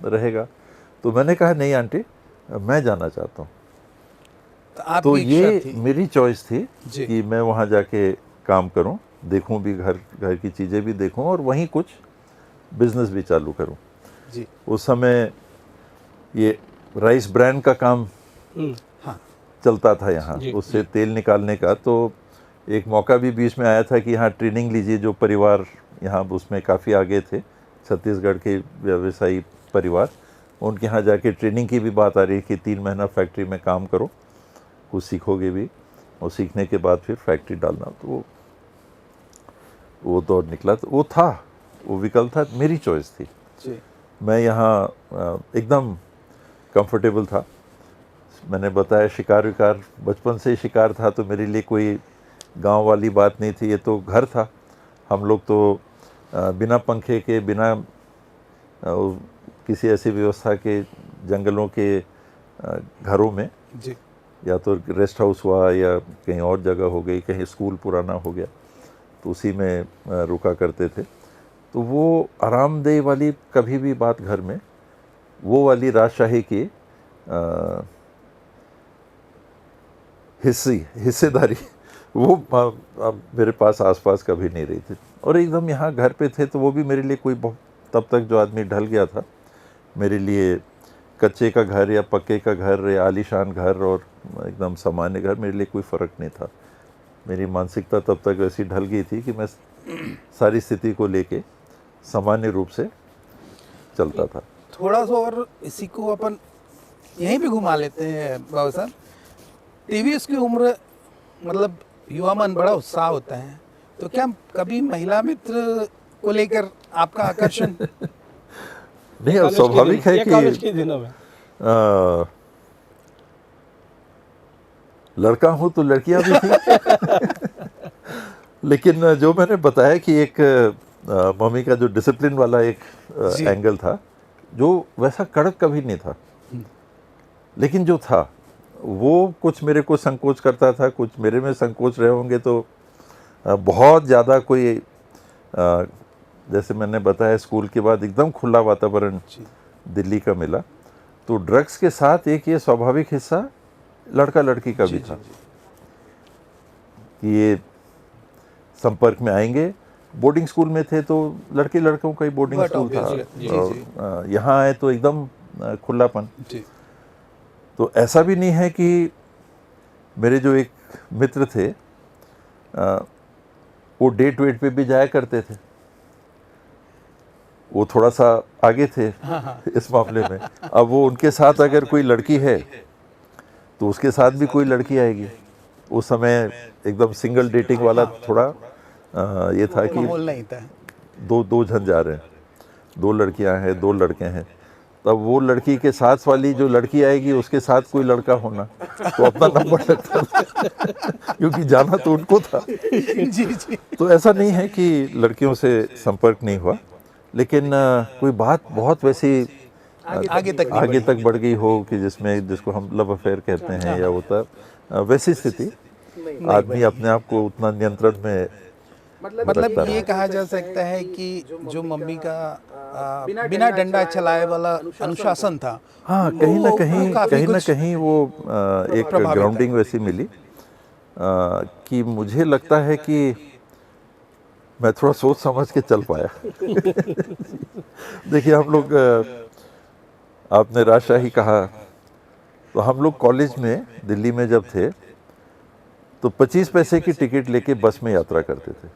रहेगा। तो मैंने कहा नहीं आंटी, मैं जाना चाहता हूँ। तो आपकी तो इच्छा ये थी। मेरी चॉइस थी जी। कि मैं वहाँ जाके काम करूँ, देखूँ भी, घर की चीज़ें भी देखूँ और वहीं कुछ बिजनेस भी चालू करूँ। जी उस समय ये राइस ब्रांड का काम हाँ चलता था यहाँ, जी, उससे तेल निकालने का। तो एक मौका भी बीच में आया था कि यहाँ ट्रेनिंग लीजिए, जो परिवार यहाँ उसमें काफ़ी आगे थे, छत्तीसगढ़ के व्यवसायी परिवार, उनके यहाँ जाके ट्रेनिंग की भी बात आ रही कि 3 महीना फैक्ट्री में काम करो, कुछ सीखोगे भी, और सीखने के बाद फिर फैक्ट्री डालना। तो वो दौर निकला, तो वो विकल्प था, मेरी चॉइस थी। जी मैं यहाँ एकदम कंफर्टेबल था। मैंने बताया शिकार विकार, बचपन से ही शिकार था, तो मेरे लिए कोई गांव वाली बात नहीं थी, ये तो घर था। हम लोग तो बिना पंखे के, बिना किसी ऐसी व्यवस्था के, जंगलों के घरों में, जी या तो रेस्ट हाउस हुआ या कहीं और जगह हो गई, कहीं स्कूल पुराना हो गया, तो उसी में रुका करते थे। तो वो आरामदेह वाली कभी भी बात घर में, वो वाली राजशाही की हिस्सेदारी वो मेरे पास आसपास कभी नहीं रही थी। और एकदम यहाँ घर पे थे, तो वो भी मेरे लिए कोई तब तक जो आदमी ढल गया था, मेरे लिए कच्चे का घर या पक्के का घर या आलीशान घर और एकदम सामान्य घर, मेरे लिए कोई फ़र्क नहीं था। मेरी मानसिकता तब तक वैसी ढल गई थी कि मैं सारी स्थिति को लेके सामान्य रूप से चलता था। थोड़ा सा और इसी को अपन यहीं पे घुमा लेते हैं बाबा साहब। 23 की उम्र, मतलब युवा मन बड़ा उत्साह होता है, तो क्या कभी महिला मित्र को लेकर आपका आकर्षण? नहीं, अब स्वाभाविक है कॉलेज कि के दिनों में लड़का हूँ तो लड़कियां भी थी। लेकिन जो मैंने बताया कि एक मम्मी का जो डिसिप्लिन वाला एक जी। एंगल था, जो वैसा कड़क कभी नहीं था, लेकिन जो था वो कुछ मेरे को संकोच करता था, कुछ मेरे में संकोच रहे होंगे। तो बहुत ज़्यादा कोई जैसे मैंने बताया, स्कूल के बाद एकदम खुला वातावरण दिल्ली का मिला, तो ड्रग्स के साथ एक ये स्वाभाविक हिस्सा लड़का लड़की का भी था कि ये संपर्क में आएंगे। बोर्डिंग स्कूल में थे तो लड़के लड़कों का ही बोर्डिंग But स्कूल था, obviously, जी, और यहाँ आए तो एकदम खुलापन। जी तो ऐसा भी नहीं है कि मेरे जो एक मित्र थे वो डेट वेट पे भी जाया करते थे, वो थोड़ा सा आगे थे इस मामले में। अब वो उनके साथ अगर कोई लड़की है तो उसके साथ भी कोई लड़की आएगी। उस समय एकदम सिंगल डेटिंग वाला थोड़ा ये था कि माहौल नहीं था। दो जन जा रहे हैं, 2 लड़कियां हैं 2 लड़के हैं, तब वो लड़की के साथ वाली जो लड़की आएगी उसके साथ कोई लड़का होना तो अपना नंबर लगता था क्योंकि जाना तो उनको था। जी जी तो ऐसा नहीं है कि लड़कियों से संपर्क नहीं हुआ, लेकिन कोई बात बहुत वैसी आगे तक नहीं आगे बढ़ी। तक बढ़ गई हो कि जिसको हम लव अफेयर कहते हैं या होता वैसी स्थिति, आदमी अपने आप को उतना नियंत्रण में मतलब रखता ये रहा। कहा जा सकता है कि जो मम्मी का बिना डंडा चलाए वाला अनुशासन था, हाँ, कहीं ना वो कहीं काफी कहीं ना कुछ कहीं वो एक प्रभावित है। ग्राउंडिंग वैसी मिली कि मुझे लगता है कि मैं थोड़ा सोच समझ के चल पाया। देखिए हम लोग आपने राजशाही कहा, तो हम लोग कॉलेज में दिल्ली में जब थे तो 25 पैसे की टिकट लेके बस में यात्रा करते थे,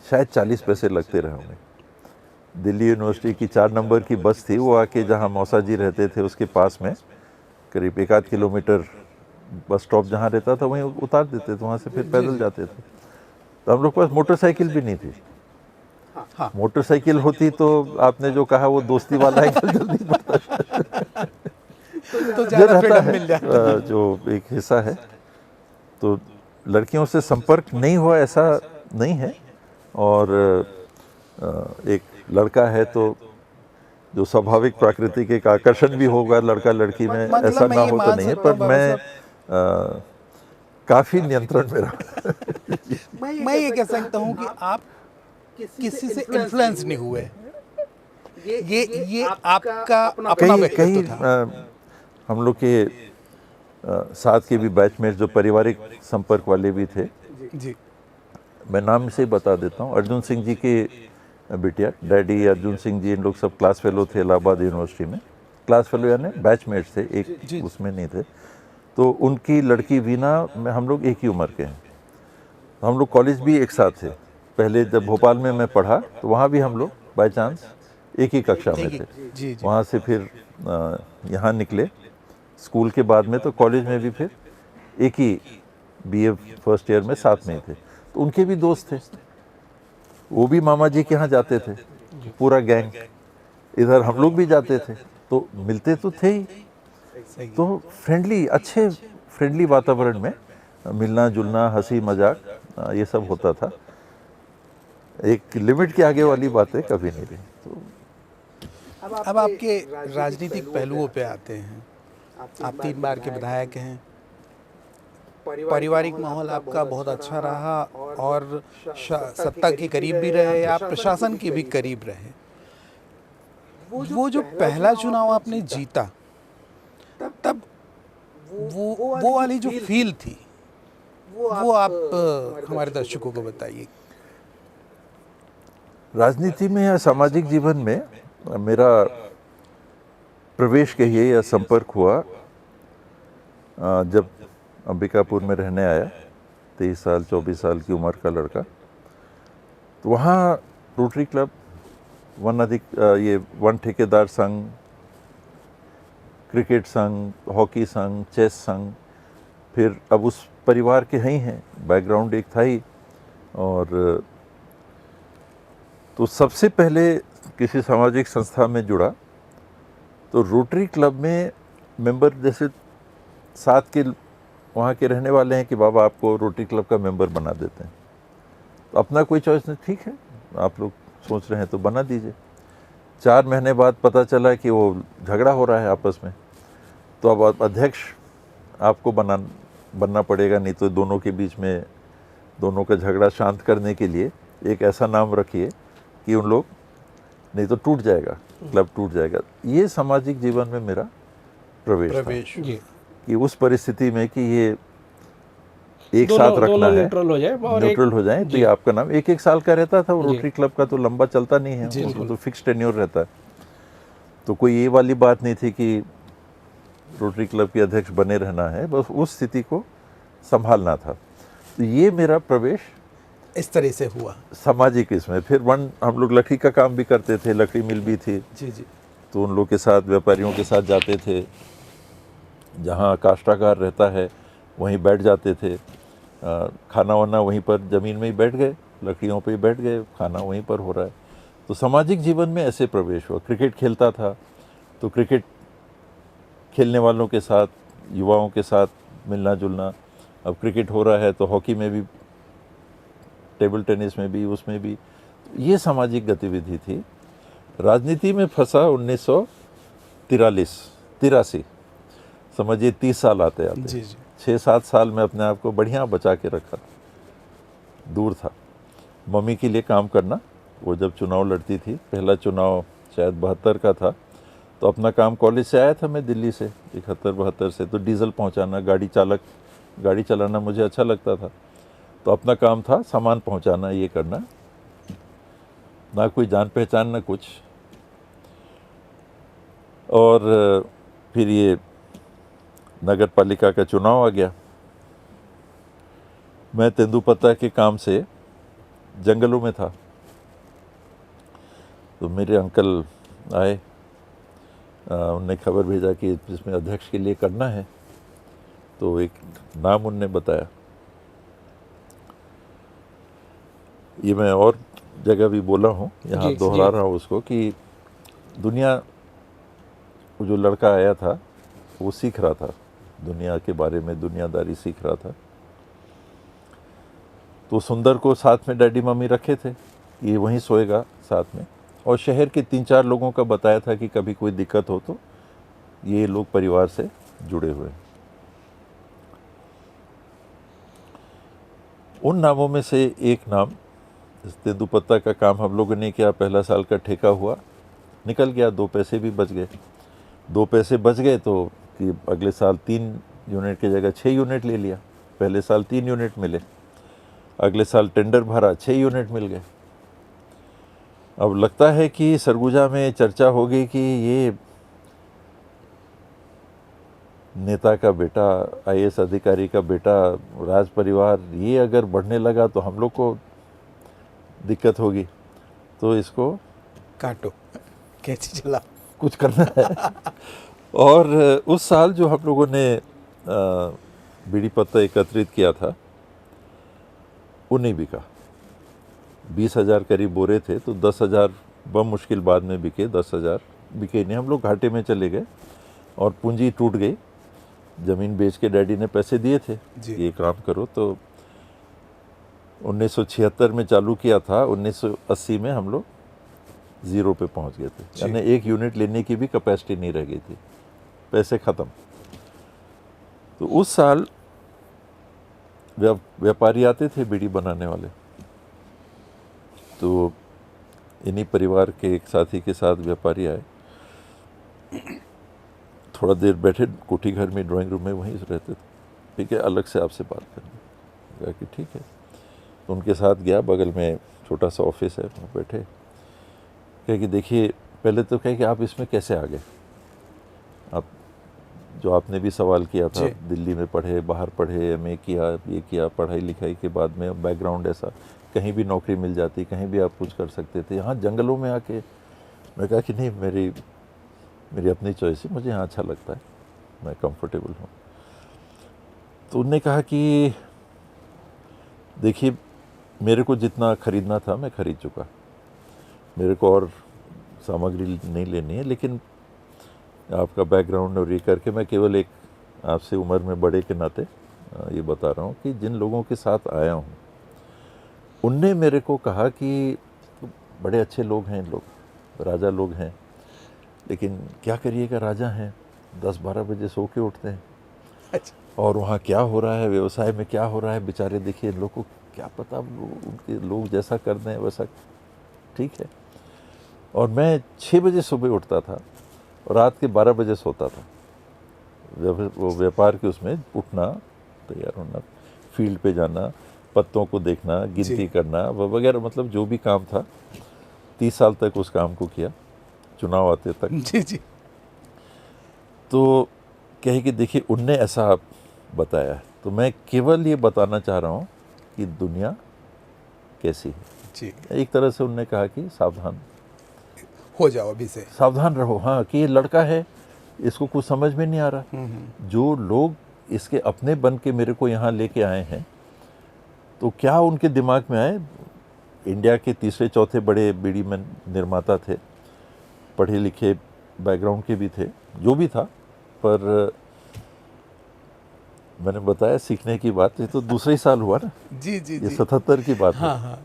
शायद 40 पैसे लगते रहे होंगे। दिल्ली यूनिवर्सिटी की 4 नंबर की बस थी, वो आके जहाँ मौसा जी रहते थे उसके पास में करीब 1-8 किलोमीटर बस स्टॉप जहाँ रहता था वहीं उतार देते थे, वहाँ से फिर पैदल जाते थे। तो हम लोग के पास मोटरसाइकिल भी नहीं थी। हाँ। मोटरसाइकिल होती तो आपने जो कहा वो दोस्ती वाला एंगल जल्दी पड़ता तो ये ज्यादा रहता फ्रीडम है मिल जाता। जो एक हिस्सा है। तो लड़कियों से संपर्क नहीं हुआ ऐसा नहीं है, और एक लड़का है तो जो स्वाभाविक प्राकृतिक एक आकर्षण भी होगा लड़का लड़की में, मतलब ऐसा मैं ना ये हो तो मान नहीं है, सकता पर हूँ मैं काफ़ी नियंत्रण में रहा। मैं ये कह सकता हूँ कि आप किसी से इन्फ्लुएंस नहीं हुए, ये आपका अपना कई व्यक्तित्व था। हम लोग के साथ के भी बैचमेट जो पारिवारिक संपर्क वाले भी थे, जी मैं नाम से बता देता हूँ। अर्जुन सिंह जी के बिटिया, डैडी अर्जुन सिंह जी, इन लोग सब क्लास फेलो थे इलाहाबाद यूनिवर्सिटी में। क्लास फेलो यानी बैचमेट थे, एक उसमें नहीं थे। तो उनकी लड़की वीना में हम लोग एक ही उम्र के हैं। तो हम लोग कॉलेज भी एक साथ थे। पहले जब भोपाल में मैं पढ़ा तो वहाँ भी हम लोग बाय चांस एक ही कक्षा में थे। जी वहाँ से फिर यहाँ निकले स्कूल के बाद में, तो कॉलेज में भी फिर एक ही बीए फर्स्ट ईयर में साथ में ही थे। तो उनके भी दोस्त थे, वो भी मामा जी के यहाँ जाते थे, पूरा गैंग। इधर हम लोग भी जाते थे, तो मिलते तो थे ही। सही। तो फ्रेंडली, अच्छे फ्रेंडली वातावरण में मिलना जुलना, हंसी मजाक ये सब होता था। एक लिमिट के आगे वाली बातें कभी नहीं रही। तो अब आपके राजनीतिक पहलुओं पे आते हैं। आप 3 बार के विधायक हैं। पारिवारिक माहौल आपका बहुत अच्छा रहा और सत्ता के करीब भी रहे, आप प्रशासन के भी करीब रहे। वो जो पहला चुनाव आपने जीता, तब वो वाली जो फील थी, वो आप हमारे दर्शकों को बताइए। राजनीति में या सामाजिक जीवन में मेरा प्रवेश कहिए या संपर्क हुआ जब अंबिकापुर में रहने आया, 23 साल 24 साल की उम्र का लड़का। तो वहाँ रोटरी क्लब, वन ठेकेदार संघ, क्रिकेट संघ, हॉकी संघ, चेस संघ, फिर अब उस परिवार के ही हैं, बैकग्राउंड एक था ही। और तो सबसे पहले किसी सामाजिक संस्था में जुड़ा तो रोटरी क्लब में मेंबर, जैसे साथ के वहाँ के रहने वाले हैं कि बाबा आपको रोटरी क्लब का मेंबर बना देते हैं, तो अपना कोई चॉइस नहीं, ठीक है आप लोग सोच रहे हैं तो बना दीजिए। 4 महीने बाद पता चला कि वो झगड़ा हो रहा है आपस में, तो अब अध्यक्ष आपको बनना पड़ेगा, नहीं तो दोनों के बीच में दोनों का झगड़ा शांत करने के लिए एक ऐसा नाम रखिए कि उन लोग, नहीं तो टूट जाएगा, क्लब टूट जाएगा। ये सामाजिक जीवन में मेरा प्रवेश था। कि उस परिस्थिति में कि ये एक साथ रखना दोनों है, न्यूट्रल हो जाए और न्यूट्रल हो जाए, तो ये आपका नाम 1-1 साल का रहता था। वो रोटरी क्लब का तो लंबा चलता नहीं है, वो तो फिक्स टेन्योर रहता है। तो कोई ये वाली बात नहीं थी कि रोटरी क्लब के अध्यक्ष बने रहना है, बस उस स्थिति को संभालना था। तो ये मेरा प्रवेश इस तरह से हुआ। सामाजिक इसमें। फिर हम लोग लकड़ी का काम भी करते थे, लकड़ी मिल भी थी, जी जी। तो उन लोग के साथ, व्यापारियों के साथ जाते थे। जहाँ काष्ठागार रहता है वहीं बैठ जाते थे, खाना वाना वहीं पर ज़मीन में ही बैठ गए, लकड़ियों पे ही बैठ गए, खाना वहीं पर हो रहा है। तो सामाजिक जीवन में ऐसे प्रवेश हुआ। क्रिकेट खेलता था तो क्रिकेट खेलने वालों के साथ, युवाओं के साथ मिलना जुलना। अब क्रिकेट हो रहा है तो हॉकी में भी, टेबल टेनिस में भी, उसमें भी ये सामाजिक गतिविधि थी। राजनीति में फंसा 1983, समझिए 30 साल आते आते। जी जी। 6-7 साल में अपने आप को बढ़िया बचा के रखा, दूर था। मम्मी के लिए काम करना, वो जब चुनाव लड़ती थी, पहला चुनाव शायद 72 का था, तो अपना काम, कॉलेज से आया था मैं दिल्ली से 71-72 से, तो डीजल पहुंचाना, गाड़ी चलाना मुझे अच्छा लगता था, तो अपना काम था सामान पहुंचाना, ये करना, ना कोई जान पहचान ना कुछ। और फिर ये नगर पालिका का चुनाव आ गया। मैं तेंदुपत्ता के काम से जंगलों में था, तो मेरे अंकल आए, उनने खबर भेजा कि इसमें अध्यक्ष के लिए करना है, तो एक नाम उनने बताया। ये मैं और जगह भी बोला हूँ, यहाँ दोहरा रहा हूँ उसको, कि दुनिया, वो जो लड़का आया था वो सीख रहा था दुनिया के बारे में, दुनियादारी सीख रहा था। तो सुंदर को साथ में डैडी मम्मी रखे थे, ये वहीं सोएगा साथ में, और शहर के 3-4 लोगों का बताया था कि कभी कोई दिक्कत हो तो ये लोग परिवार से जुड़े हुए हैं। उन नामों में से एक नाम, तेंदुपत्ता का काम हम लोगों ने किया, पहला साल का ठेका हुआ, निकल गया, 2 पैसे भी बच गए। 2 पैसे बच गए तो कि अगले साल 3 यूनिट की जगह 6 यूनिट ले लिया। पहले साल 3 यूनिट मिले, अगले साल टेंडर भरा, 6 यूनिट मिल गए। अब लगता है कि सरगुजा में चर्चा हो गई कि ये नेता का बेटा, आईएएस अधिकारी का बेटा, राज परिवार, ये अगर बढ़ने लगा तो हम लोग को दिक्कत होगी, तो इसको काटो, कैसे चला, कुछ करना है। और उस साल जो हम लोगों ने बीड़ी पत्ता एकत्रित किया था, वो नहीं बिका। 20,000 करीब बोरे थे, तो 10,000 बम मुश्किल बाद में बिके, 10,000 बिके नहीं। हम लोग घाटे में चले गए और पूंजी टूट गई। ज़मीन बेच के डैडी ने पैसे दिए थे, ये काम करो। तो 1976 में चालू किया था, 1980 में हम लोग 0 पे पहुंच गए थे, यानी 1 यूनिट लेने की भी कैपेसिटी नहीं रह गई थी, पैसे ख़त्म। तो उस साल व्यापारी आते थे बीड़ी बनाने वाले, तो इन्हीं परिवार के एक साथी के साथ व्यापारी आए, थोड़ा देर बैठे कोठी घर में, ड्राइंग रूम में, वहीं रहते थे। ठीक है, अलग से आपसे बात करनी। कहा कि ठीक है, तो उनके साथ गया, बगल में छोटा सा ऑफिस है, वहाँ बैठे। कहे कि देखिए, पहले तो कहे कि आप इसमें कैसे आ गए, आप जो आपने भी सवाल किया था, दिल्ली में पढ़े, बाहर पढ़े, एमए किया, ये किया, पढ़ाई लिखाई के बाद में बैकग्राउंड ऐसा, कहीं भी नौकरी मिल जाती, कहीं भी आप कुछ कर सकते थे, यहाँ जंगलों में आके। मैं कहा कि नहीं, मेरी अपनी चॉइस है, मुझे यहाँ अच्छा लगता है, मैं कंफर्टेबल हूँ। तो उनने कहा कि देखिए, मेरे को जितना ख़रीदना था मैं ख़रीद चुका, मेरे को और सामग्री नहीं लेनी है, लेकिन आपका बैकग्राउंड और ये करके मैं केवल एक आपसे उम्र में बड़े के नाते ये बता रहा हूँ कि जिन लोगों के साथ आया हूँ, उनने मेरे को कहा कि बड़े अच्छे लोग हैं, लोग राजा लोग हैं, लेकिन क्या करिएगा, राजा हैं, 10-12 बजे सो के उठते हैं। अच्छा। और वहाँ क्या हो रहा है, व्यवसाय में क्या हो रहा है, बेचारे देखिए, इन लोग को क्या पता, उनके लोग जैसा कर दें वैसा ठीक है। और मैं 6 बजे सुबह उठता था और रात के 12 बजे सोता था। वो व्यापार के उसमें उठना, तैयार होना, फील्ड पे जाना, पत्तों को देखना, गिनती जी। करना वगैरह, मतलब जो भी काम था 30 साल तक उस काम को किया, चुनाव आते तक। जी जी तो कहे कि देखिए उनने ऐसा बताया है, तो मैं केवल ये बताना चाह रहा हूँ कि दुनिया कैसी है। जी, एक तरह से उनने कहा कि सावधान हो जाओ अभी से। सावधान रहो, हाँ, कि ये लड़का है, इसको कुछ समझ में नहीं आ रहा। जो लोग इसके अपने बन के मेरे को यहाँ लेके आए हैं, तो क्या उनके दिमाग में आए, इंडिया के तीसरे चौथे बड़े बीड़ी में निर्माता थे, पढ़े लिखे बैकग्राउंड के भी थे, जो भी था, पर मैंने बताया सीखने की बात, ये तो दूसरे ही साल हुआ ना, जी जी ये जी 77 की बात है। हाँ हाँ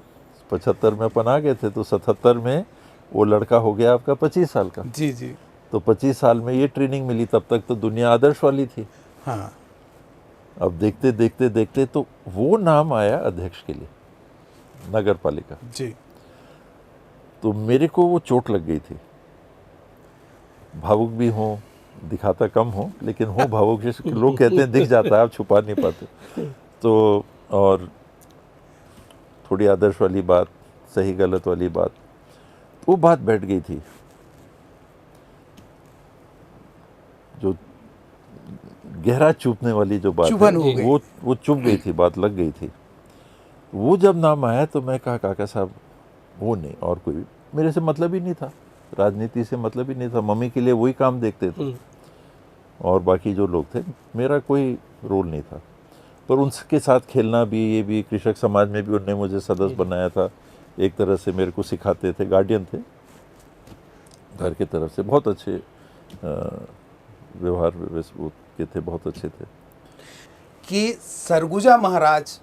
75 में अपन आ गए थे, तो 77 में वो लड़का हो गया आपका 25 साल का। जी जी तो 25 साल में ये ट्रेनिंग मिली, तब तक तो दुनिया आदर्श वाली थी। हाँ अब देखते देखते देखते तो वो नाम आया अध्यक्ष के लिए, नगर पालिका। जी तो मेरे को वो चोट लग गई थी। भावुक भी हूँ, दिखाता कम हूँ, लेकिन हूँ भावुक। जैसे लोग कहते हैं दिख जाता है, आप छुपा नहीं पाते। तो और थोड़ी आदर्श वाली बात, सही गलत वाली बात, वो बात बैठ गई थी। जो गहरा चुभने वाली जो बात चुभन है, हो गई। वो चुभ गई थी, बात लग गई थी। वो जब नाम आया तो मैं कहा काका साहब वो नहीं, और कोई मेरे से मतलब ही नहीं था, राजनीति से मतलब ही नहीं था। मम्मी के लिए वही काम देखते थे, और बाकी जो लोग थे मेरा कोई रोल नहीं था। पर उनके साथ खेलना भी, ये भी, कृषक समाज में भी उनने मुझे सदस्य बनाया था, एक तरह से मेरे को सिखाते थे, गार्डियन थे घर की तरफ से, बहुत अच्छे व्यवहार वो के थे, बहुत अच्छे थे। कि सरगुजा महाराज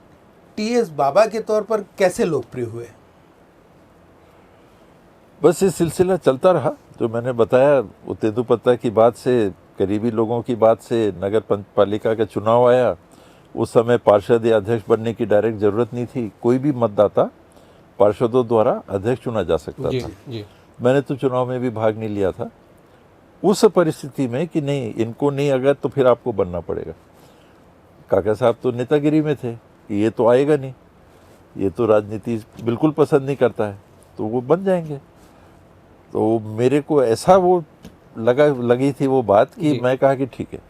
टीएस बाबा के तौर पर कैसे लोकप्रिय हुए? बस ये सिलसिला चलता रहा, जो मैंने बताया, वो तेंदुपत्ता की बात से, करीबी लोगों की बात से, नगर पालिका का चुनाव आया। उस समय पार्षद या अध्यक्ष बनने की डायरेक्ट जरूरत नहीं थी, कोई भी मतदाता पार्षदों द्वारा अध्यक्ष चुना जा सकता जी था। जी मैंने तो चुनाव में भी भाग नहीं लिया था, उस परिस्थिति में कि नहीं, इनको नहीं अगर तो फिर आपको बनना पड़ेगा। काका साहब तो नेतागिरी में थे कि ये तो आएगा नहीं, ये तो राजनीति बिल्कुल पसंद नहीं करता है, तो वो बन जाएंगे। तो मेरे को ऐसा वो लगी थी वो बात कि जी। मैं कहा कि ठीक है।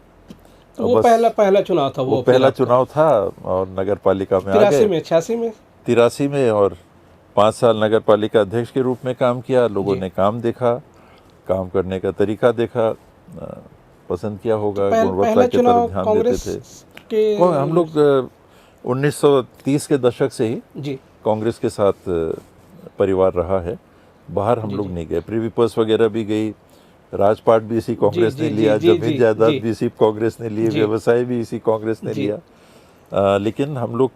तो वो पहला चुनाव था, वो पहला चुनाव था, और नगर पालिका में आ गए 83 में 83 में, और 5 साल नगर पालिका अध्यक्ष के रूप में काम किया। लोगों जी। ने काम देखा, काम करने का तरीका देखा, पसंद किया होगा, गुणवत्ता पहला की चुनाव तरफ ध्यान कांग्रेस देते थे। के हम लोग 1930 के दशक से ही जी कांग्रेस के साथ परिवार रहा है। बाहर हम जी, लोग जी। नहीं गए, प्रीवी पर्स वगैरह भी गई, राजपाट भी इसी कांग्रेस जी, ने जी, लिया, जी, जमीन जी, जायदाद जी। भी इसी कांग्रेस ने लिए, जी। व्यवसाय भी इसी कांग्रेस ने जी। लिया। लेकिन हम लोग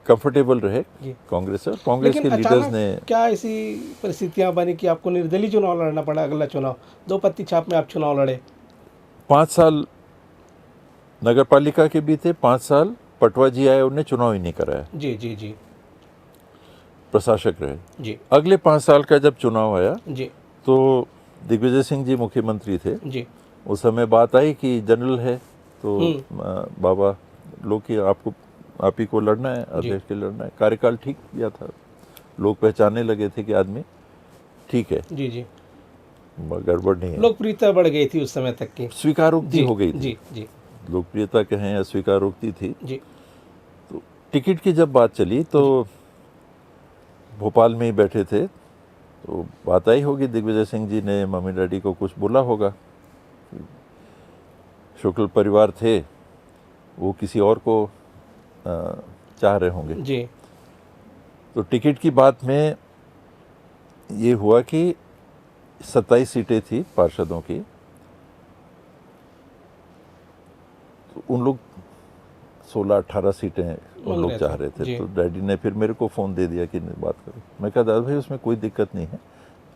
कंफर्टेबल रहे जी। कांग्रेस से, और कांग्रेस लेकिन के लीडर्स अचानक ने। क्या ऐसी परिस्थितियां बनी कि आपको निर्दलीय चुनाव लड़ना पड़ा? अगला चुनाव 2 पत्ती छाप में आप चुनाव लड़े। 5 साल नगर पालिका के भी थे, 5 साल पटवा जी आए, उन्हें चुनाव ही नहीं कराया, जी जी जी प्रशासक रहे। जी अगले 5 साल का जब चुनाव आया, जी तो दिग्विजय सिंह जी मुख्यमंत्री थे। जी उस समय बात आई कि जनरल है, तो बाबा लोग कि आप ही को लड़ना है, अध्यक्ष के लड़ना है। कार्यकाल ठीक किया था, लोग पहचानने लगे थे कि आदमी ठीक है, जी जी गड़बड़ नहीं है। लोकप्रियता बढ़ गई थी उस समय तक की। स्वीकारोक्ति हो गई थी, जी जी लोकप्रियता कहें या स्वीकारोक्ति थी। जी तो टिकट की जब बात चली, तो भोपाल में ही बैठे थे, तो बात आई होगी, दिग्विजय सिंह जी ने मम्मी डैडी को कुछ बोला होगा। शुक्ल परिवार थे, वो किसी और को चाह रहे होंगे। जी तो टिकट की बात में ये हुआ कि 27 सीटें थी पार्षदों की, तो उन लोग 16-18 सीटें उन लोग चाह रहे थे। तो डैडी ने फिर मेरे को फ़ोन दे दिया कि बात करो। मैं कहा दादा भाई उसमें कोई दिक्कत नहीं है,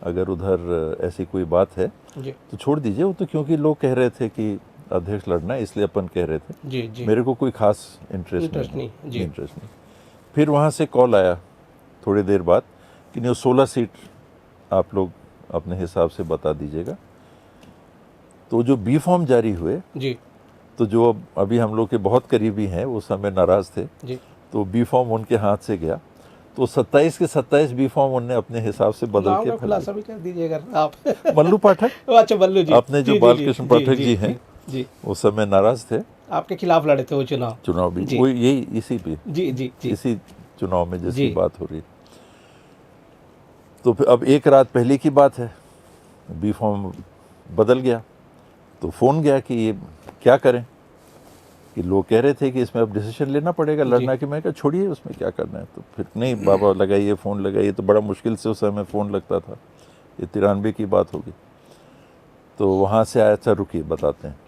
अगर उधर ऐसी कोई बात है जी तो छोड़ दीजिए। वो तो क्योंकि लोग कह रहे थे कि अध्यक्ष लड़ना है, इसलिए अपन कह रहे थे। जी जी मेरे को कोई खास इंटरेस्ट नहीं जी इंटरेस्ट नहीं। फिर वहाँ से कॉल आया थोड़ी देर बाद कि नहीं, 16 सीट आप लोग अपने हिसाब से बता दीजिएगा। तो जो बी फॉर्म जारी हुए, जी तो जो अभी हम लोग के बहुत करीबी हैं उस समय नाराज़ थे, जी तो बी फॉर्म उनके हाथ से गया, तो 27 के 27 बी फॉर्म उनने अपने हिसाब से बदल नाम के का फिर खुलासा भी कर दीजिएगा आप। मल्लू पाठक, अच्छा बल्लू जी, अपने जो बालकृष्ण पाठक जी हैं, जी उस समय नाराज़ थे, आपके खिलाफ लड़े थे वो चुनाव भी जी वो यही इसी पे जी जी जी इसी चुनाव में जिसकी जी। बात हो रही। तो फिर अब एक रात पहले की बात है, बी फॉर्म बदल गया, तो फ़ोन गया कि ये क्या करें, कि लोग कह रहे थे कि इसमें अब डिसीजन लेना पड़ेगा लड़ना, कि मैं कहा छोड़िए उसमें क्या करना है। तो फिर नहीं बाबा लगाइए फ़ोन लगाइए, तो बड़ा मुश्किल से उस समय फ़ोन लगता था, ये 93 की बात होगी। तो वहाँ से आया, अच्छा रुकिए बताते हैं,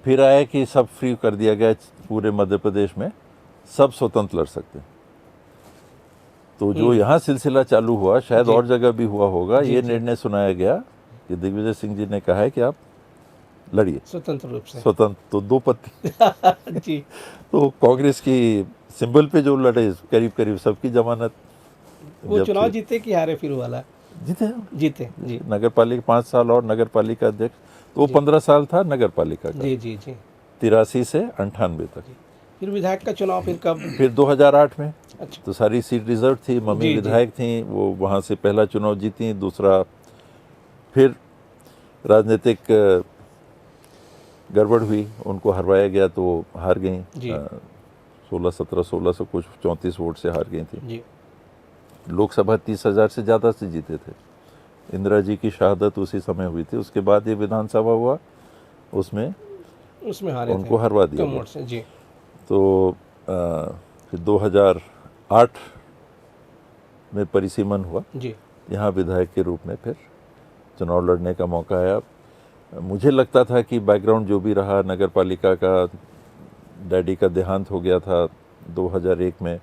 फिर आया कि सब फ्री कर दिया गया, पूरे मध्य प्रदेश में सब स्वतंत्र लड़ सकते हैं। तो जो यहाँ सिलसिला चालू हुआ, शायद जी। और जगह भी हुआ होगा, जी, ये जी। निर्णय सुनाया गया कि दिग्विजय सिंह जी ने कहा है कि आप लड़िए स्वतंत्र रूप से। स्वतंत्र, तो 2 पत्ती जी तो कांग्रेस की सिंबल पे जो लड़े करीब करीब सबकी जमानत। वो जब चुनाव फिर जीते कि हारे फिर वाला? जीते हम। जीते जी नगर पालिका 5 साल और नगर पालिका अध्यक्ष, तो वो 15 साल था नगर पालिका का, जी जी जी 83 से 98 तक। फिर विधायक का चुनाव फिर कब? फिर 2008 में अच्छा तो सारी सीट रिजर्व थी, मम्मी जी, जी। विधायक थी, वो वहाँ से पहला चुनाव जीती, दूसरा फिर राजनीतिक गड़बड़ हुई, उनको हरवाया गया तो वो हार गई, जी। 16 से कुछ 34 वोट से हार गई थी। जी लोकसभा 30,000 से ज़्यादा से जीते थे। इंदिरा जी की शहादत उसी समय हुई थी, उसके बाद ये विधानसभा हुआ, उसमें उसमें हारे उनको थे हरवा दिया कम गया। वोट से जी तो फिर 2008 में परिसीमन हुआ, जी यहाँ विधायक के रूप में फिर चुनाव लड़ने का मौका आया। मुझे लगता था कि बैकग्राउंड जो भी रहा, नगर पालिका का डैडी का देहांत हो गया था 2001 में,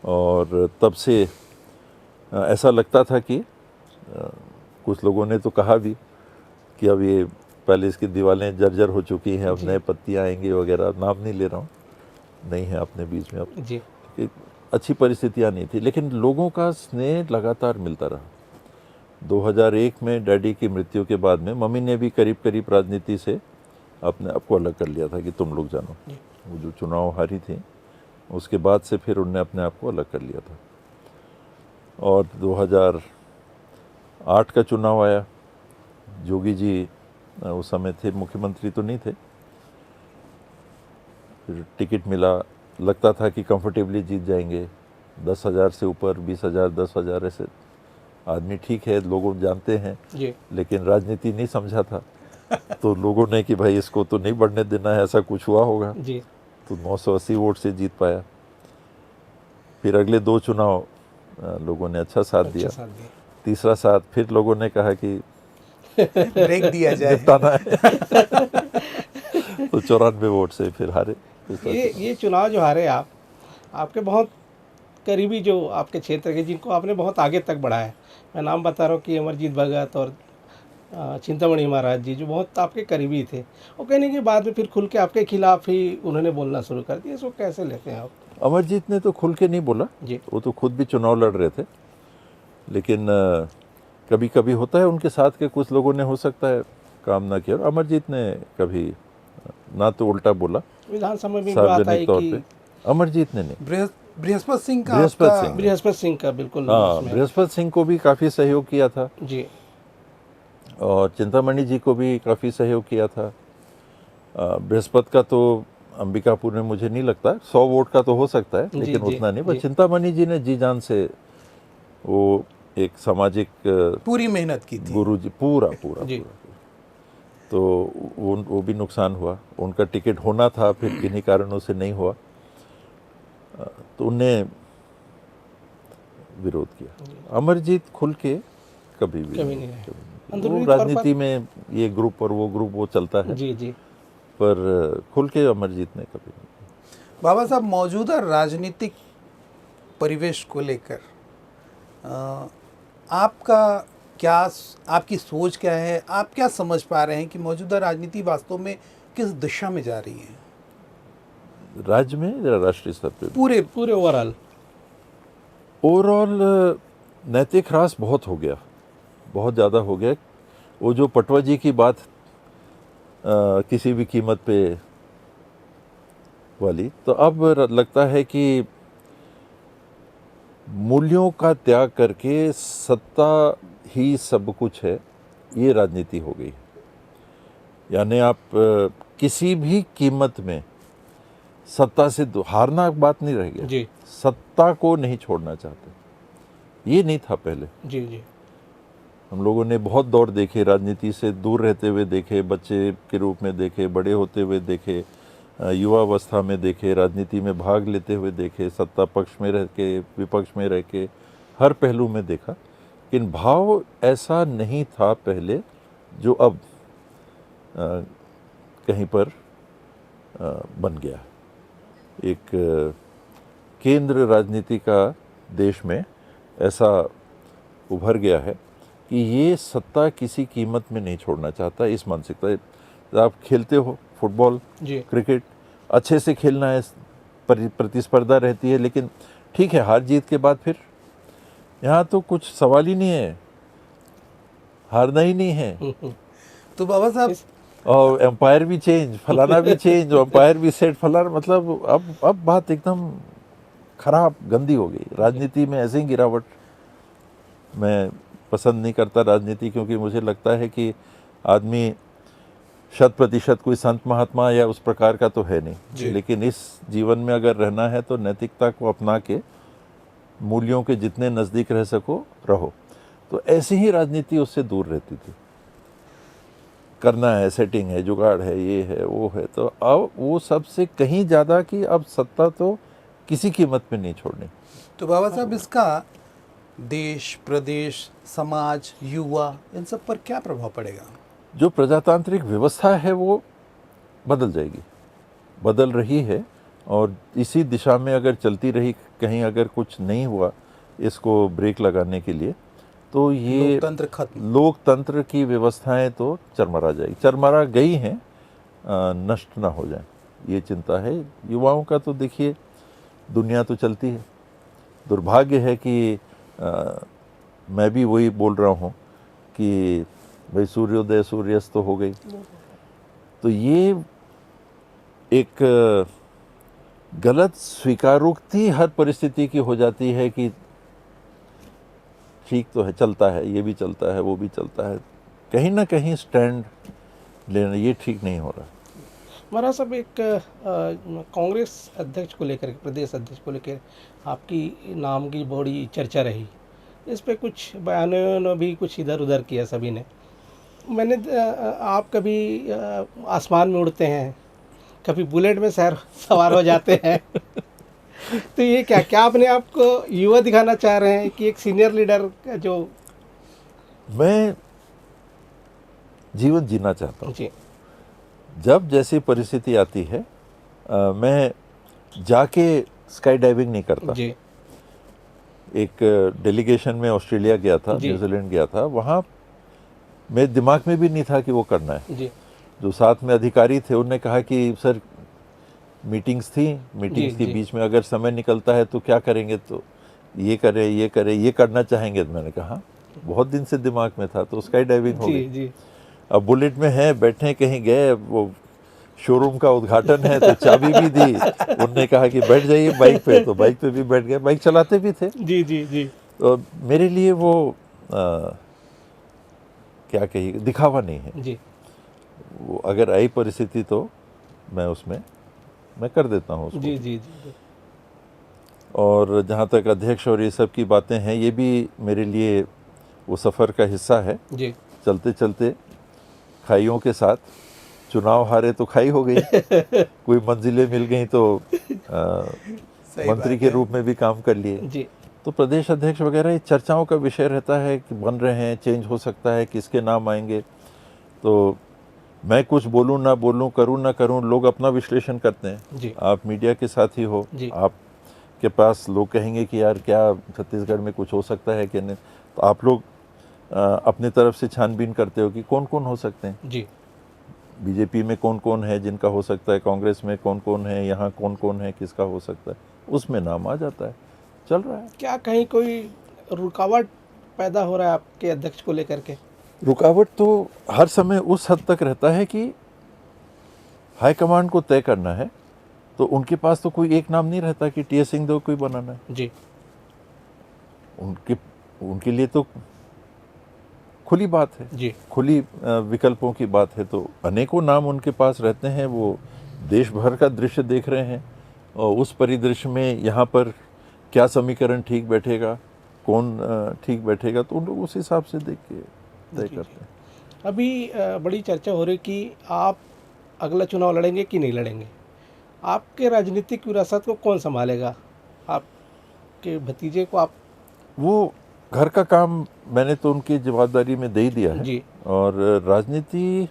और तब से ऐसा लगता था कि कुछ लोगों ने तो कहा भी कि अब ये पैलेस की दीवारें जर्जर हो चुकी हैं, अब जी। नए पत्तियाँ आएंगी वगैरह, नाम नहीं ले रहा हूँ, नहीं है अपने बीच में अब, जी कि अच्छी परिस्थितियाँ नहीं थी, लेकिन लोगों का स्नेह लगातार मिलता रहा। 2001 में डैडी की मृत्यु के बाद में मम्मी ने भी करीब करीब राजनीति से अपने आप को अलग कर लिया था कि तुम लोग जानो। जी। वो जो चुनाव हारी थी उसके बाद से फिर उनने अपने आप को अलग कर लिया था। और 2008 का चुनाव आया, जोगी जी उस समय थे, मुख्यमंत्री तो नहीं थे, फिर टिकट मिला, लगता था कि कंफर्टेबली जीत जाएंगे, 10,000 से ऊपर, 20,000, 10,000 ऐसे आदमी ठीक है, लोगों जानते हैं, जी लेकिन राजनीति नहीं समझा था। तो लोगों ने कि भाई इसको तो नहीं बढ़ने देना है, ऐसा कुछ हुआ होगा, जी तो 980 वोट से जीत पाया। फिर अगले 2 चुनाव लोगों ने अच्छा साथ अच्छा दिया, साथ दिया। तीसरा साथ फिर लोगों ने कहा कि ब्रेक दिया जाए। निपटाना है। तो 94 वोट से फिर हारे। ये चुनाव जो हारे आप, आपके बहुत करीबी जो आपके क्षेत्र के, जिनको आपने बहुत आगे तक बढ़ाया है, मैं नाम बता रहा हूँ कि अमरजीत भगत और चिंतामणि महाराज जी, जो बहुत आपके करीबी थे, वो कहने के बाद में फिर खुल के आपके खिलाफ ही उन्होंने बोलना शुरू कर दिया, इसको कैसे लेते हैं आप? अमरजीत ने तो खुल के नहीं बोला, जी वो तो खुद भी चुनाव लड़ रहे थे, लेकिन कभी कभी होता है उनके साथ के कुछ लोगों ने हो सकता है काम ना किया, और अमरजीत ने कभी ना तो उल्टा बोला विधानसभा में भी बात आई सार्वजनिक तौर कि पे, अमरजीत ने नहीं। बृहस्पति सिंह का बृहस्पति आपका- सिंह। बृहस्पति सिंह का बिल्कुल हाँ, उसमें- बृहस्पति सिंह को भी काफ़ी सहयोग किया था, जी और चिंतामणि जी को भी काफ़ी सहयोग किया था। बृहस्पति का तो अंबिकापुर में मुझे नहीं लगता, 100 वोट का तो हो सकता है, जी, लेकिन जी, उतना नहीं। पर जी। चिंतामणि जी ने जी जान से वो एक सामाजिक पूरी मेहनत की थी। गुरु जी पूरा पूरा जी। पूरा तो वो भी नुकसान हुआ, उनका टिकट होना था, फिर किन्हीं कारणों से नहीं हुआ, तो उनने विरोध किया। अमरजीत खुल के कभी भी कभी नहीं रहे। वो अंदरूनी तौर पर- राजनीति में ये ग्रुप और वो ग्रुप वो चलता है, जी जी पर खुल के अमरजीत ने कभी नहीं। बाबा साहब, मौजूदा राजनीतिक परिवेश को लेकर आपका क्या, आपकी सोच क्या है, आप क्या समझ पा रहे हैं कि मौजूदा राजनीति वास्तव में किस दिशा में जा रही है? राज्य में या राष्ट्रीय स्तर पे? पूरे पूरे ओवरऑल ओवरऑल नैतिक ह्रास बहुत हो गया, बहुत ज़्यादा हो गया। वो जो पटवा जी की बात किसी भी कीमत पे वाली, तो अब लगता है कि मूल्यों का त्याग करके सत्ता ही सब कुछ है, ये राजनीति हो गई। यानी आप किसी भी कीमत में सत्ता से हारना बात नहीं रह गया, जी सत्ता को नहीं छोड़ना चाहते। ये नहीं था पहले। जी जी हम लोगों ने बहुत दौर देखे, राजनीति से दूर रहते हुए देखे, बच्चे के रूप में देखे, बड़े होते हुए देखे, युवावस्था में देखे, राजनीति में भाग लेते हुए देखे, सत्ता पक्ष में रह के, विपक्ष में रह के, हर पहलू में देखा। लेकिन भाव ऐसा नहीं था पहले जो अब कहीं पर बन गया। एक केंद्र राजनीति का देश में ऐसा उभर गया है कि ये सत्ता किसी कीमत में नहीं छोड़ना चाहता। इस मानसिकता, आप खेलते हो फुटबॉल, जी क्रिकेट, अच्छे से खेलना है, प्रतिस्पर्धा रहती है, लेकिन ठीक है, हार जीत के बाद फिर यहाँ तो कुछ सवाल ही नहीं है, हारना ही नहीं है। तो बाबा साहब, और एम्पायर भी चेंज, फलाना भी चेंज, एम्पायर भी सेट, फलाना, मतलब अब बात एकदम खराब, गंदी हो गई। राजनीति में ऐसे ही गिरावट मैं पसंद नहीं करता राजनीति, क्योंकि मुझे लगता है कि आदमी 100% कोई संत महात्मा या उस प्रकार का तो है नहीं, लेकिन इस जीवन में अगर रहना है तो नैतिकता को अपना के मूल्यों के जितने नज़दीक रह सको रहो। तो ऐसी ही राजनीति उससे दूर रहती थी। करना है, सेटिंग है, जुगाड़ है, ये है, वो है, तो अब वो सबसे कहीं ज़्यादा कि अब सत्ता तो किसी कीमत पे नहीं छोड़नी। तो बाबा साहब, इसका देश, प्रदेश, समाज, युवा, इन सब पर क्या प्रभाव पड़ेगा? जो प्रजातांत्रिक व्यवस्था है वो बदल जाएगी, बदल रही है, और इसी दिशा में अगर चलती रही, कहीं अगर कुछ नहीं हुआ इसको ब्रेक लगाने के लिए, तो ये लोकतंत्र खत्म, लोकतंत्र की व्यवस्थाएं तो चरमरा जाएगी, चरमरा गई हैं, नष्ट ना हो जाए, ये चिंता है युवाओं का। तो देखिए, दुनिया तो चलती है। दुर्भाग्य है कि मैं भी वही बोल रहा हूँ कि भाई सूर्योदय सूर्यास्त तो हो गई। तो ये एक गलत स्वीकारोक्ति हर परिस्थिति की हो जाती है कि ठीक तो है, चलता है, ये भी चलता है, वो भी चलता है, कहीं ना कहीं स्टैंड लेना ये ठीक नहीं हो रहा। महाराज साहब, एक कांग्रेस अध्यक्ष को लेकर, प्रदेश अध्यक्ष को लेकर आपकी नाम की बड़ी चर्चा रही। इस पे कुछ बयानों ने भी कुछ इधर उधर किया सभी ने। मैंने आप कभी आसमान में उड़ते हैं, कभी बुलेट में सवार हो जाते हैं तो ये क्या अपने आप को युवा दिखाना चाह रहे हैं कि एक सीनियर लीडर का जो? मैं जीवन जीना चाहता हूँ। जी जब जैसी परिस्थिति आती है मैं जाके स्काई डाइविंग नहीं करता। जी एक डेलीगेशन में ऑस्ट्रेलिया गया था, न्यूजीलैंड गया था, वहाँ मेरे दिमाग में भी नहीं था कि वो करना है। जी जो साथ में अधिकारी थे उन्होंने कहा कि सर मीटिंग्स थी के बीच में अगर समय निकलता है तो क्या करेंगे, तो ये करें, ये करना चाहेंगे। तो मैंने कहा बहुत दिन से दिमाग में था, तो स्काई डाइविंग हो गई। जी अब बुलेट में है, बैठे कहीं गए, वो शोरूम का उद्घाटन है तो चाबी भी दी, उनने कहा कि बैठ जाइए बाइक पे, तो बाइक पे भी बैठ गए, बाइक चलाते भी थे। जी जी जी तो मेरे लिए वो क्या कहिए, दिखावा नहीं है। जी वो अगर आई परिस्थिति तो मैं कर देता हूँ उसको। जी जी जी और जहाँ तक अध्यक्ष और ये सब की बातें हैं, ये भी मेरे लिए वो सफ़र का हिस्सा है। जी चलते चलते खाइयों के साथ, चुनाव हारे तो खाई हो गई, कोई मंजिलें मिल गई तो मंत्री के रूप में भी काम कर लिए। जी तो प्रदेश अध्यक्ष वगैरह ये चर्चाओं का विषय रहता है कि बन रहे हैं, चेंज हो सकता है, किसके नाम आएंगे। तो मैं कुछ बोलूं ना बोलूं, करूं ना करूं, लोग अपना विश्लेषण करते हैं। जी आप मीडिया के साथ ही हो, आपके पास लोग कहेंगे कि यार क्या छत्तीसगढ़ में कुछ हो सकता है कि नहीं, तो आप लोग अपनी तरफ से छानबीन करते हो कि कौन कौन हो सकते हैं। जी बीजेपी में कौन कौन है जिनका हो सकता है, कांग्रेस में कौन कौन है, यहाँ कौन कौन है किसका हो सकता है, उसमें नाम आ जाता है, चल रहा है। क्या कहीं कोई रुकावट पैदा हो रहा है आपके अध्यक्ष को लेकर के? रुकावट तो हर समय उस हद तक रहता है कि हाईकमांड को तय करना है, तो उनके पास तो कोई एक नाम नहीं रहता कि टी एस सिंहदेव को ही बनाना है। जी उनके लिए तो खुली बात है, जी खुली विकल्पों की बात है। तो अनेकों नाम उनके पास रहते हैं, वो देश भर का दृश्य देख रहे हैं और उस परिदृश्य में यहाँ पर क्या समीकरण ठीक बैठेगा, कौन ठीक बैठेगा, तो उन लोग उस हिसाब से देख के तय जी, करते हैं। अभी बड़ी चर्चा हो रही कि आप अगला चुनाव लड़ेंगे कि नहीं लड़ेंगे। आपके राजनीतिक विरासत को कौन संभालेगा? आपके भतीजे को आप? वो घर का काम मैंने तो उनकी जवाबदारी में दे ही दिया है। जी और राजनीति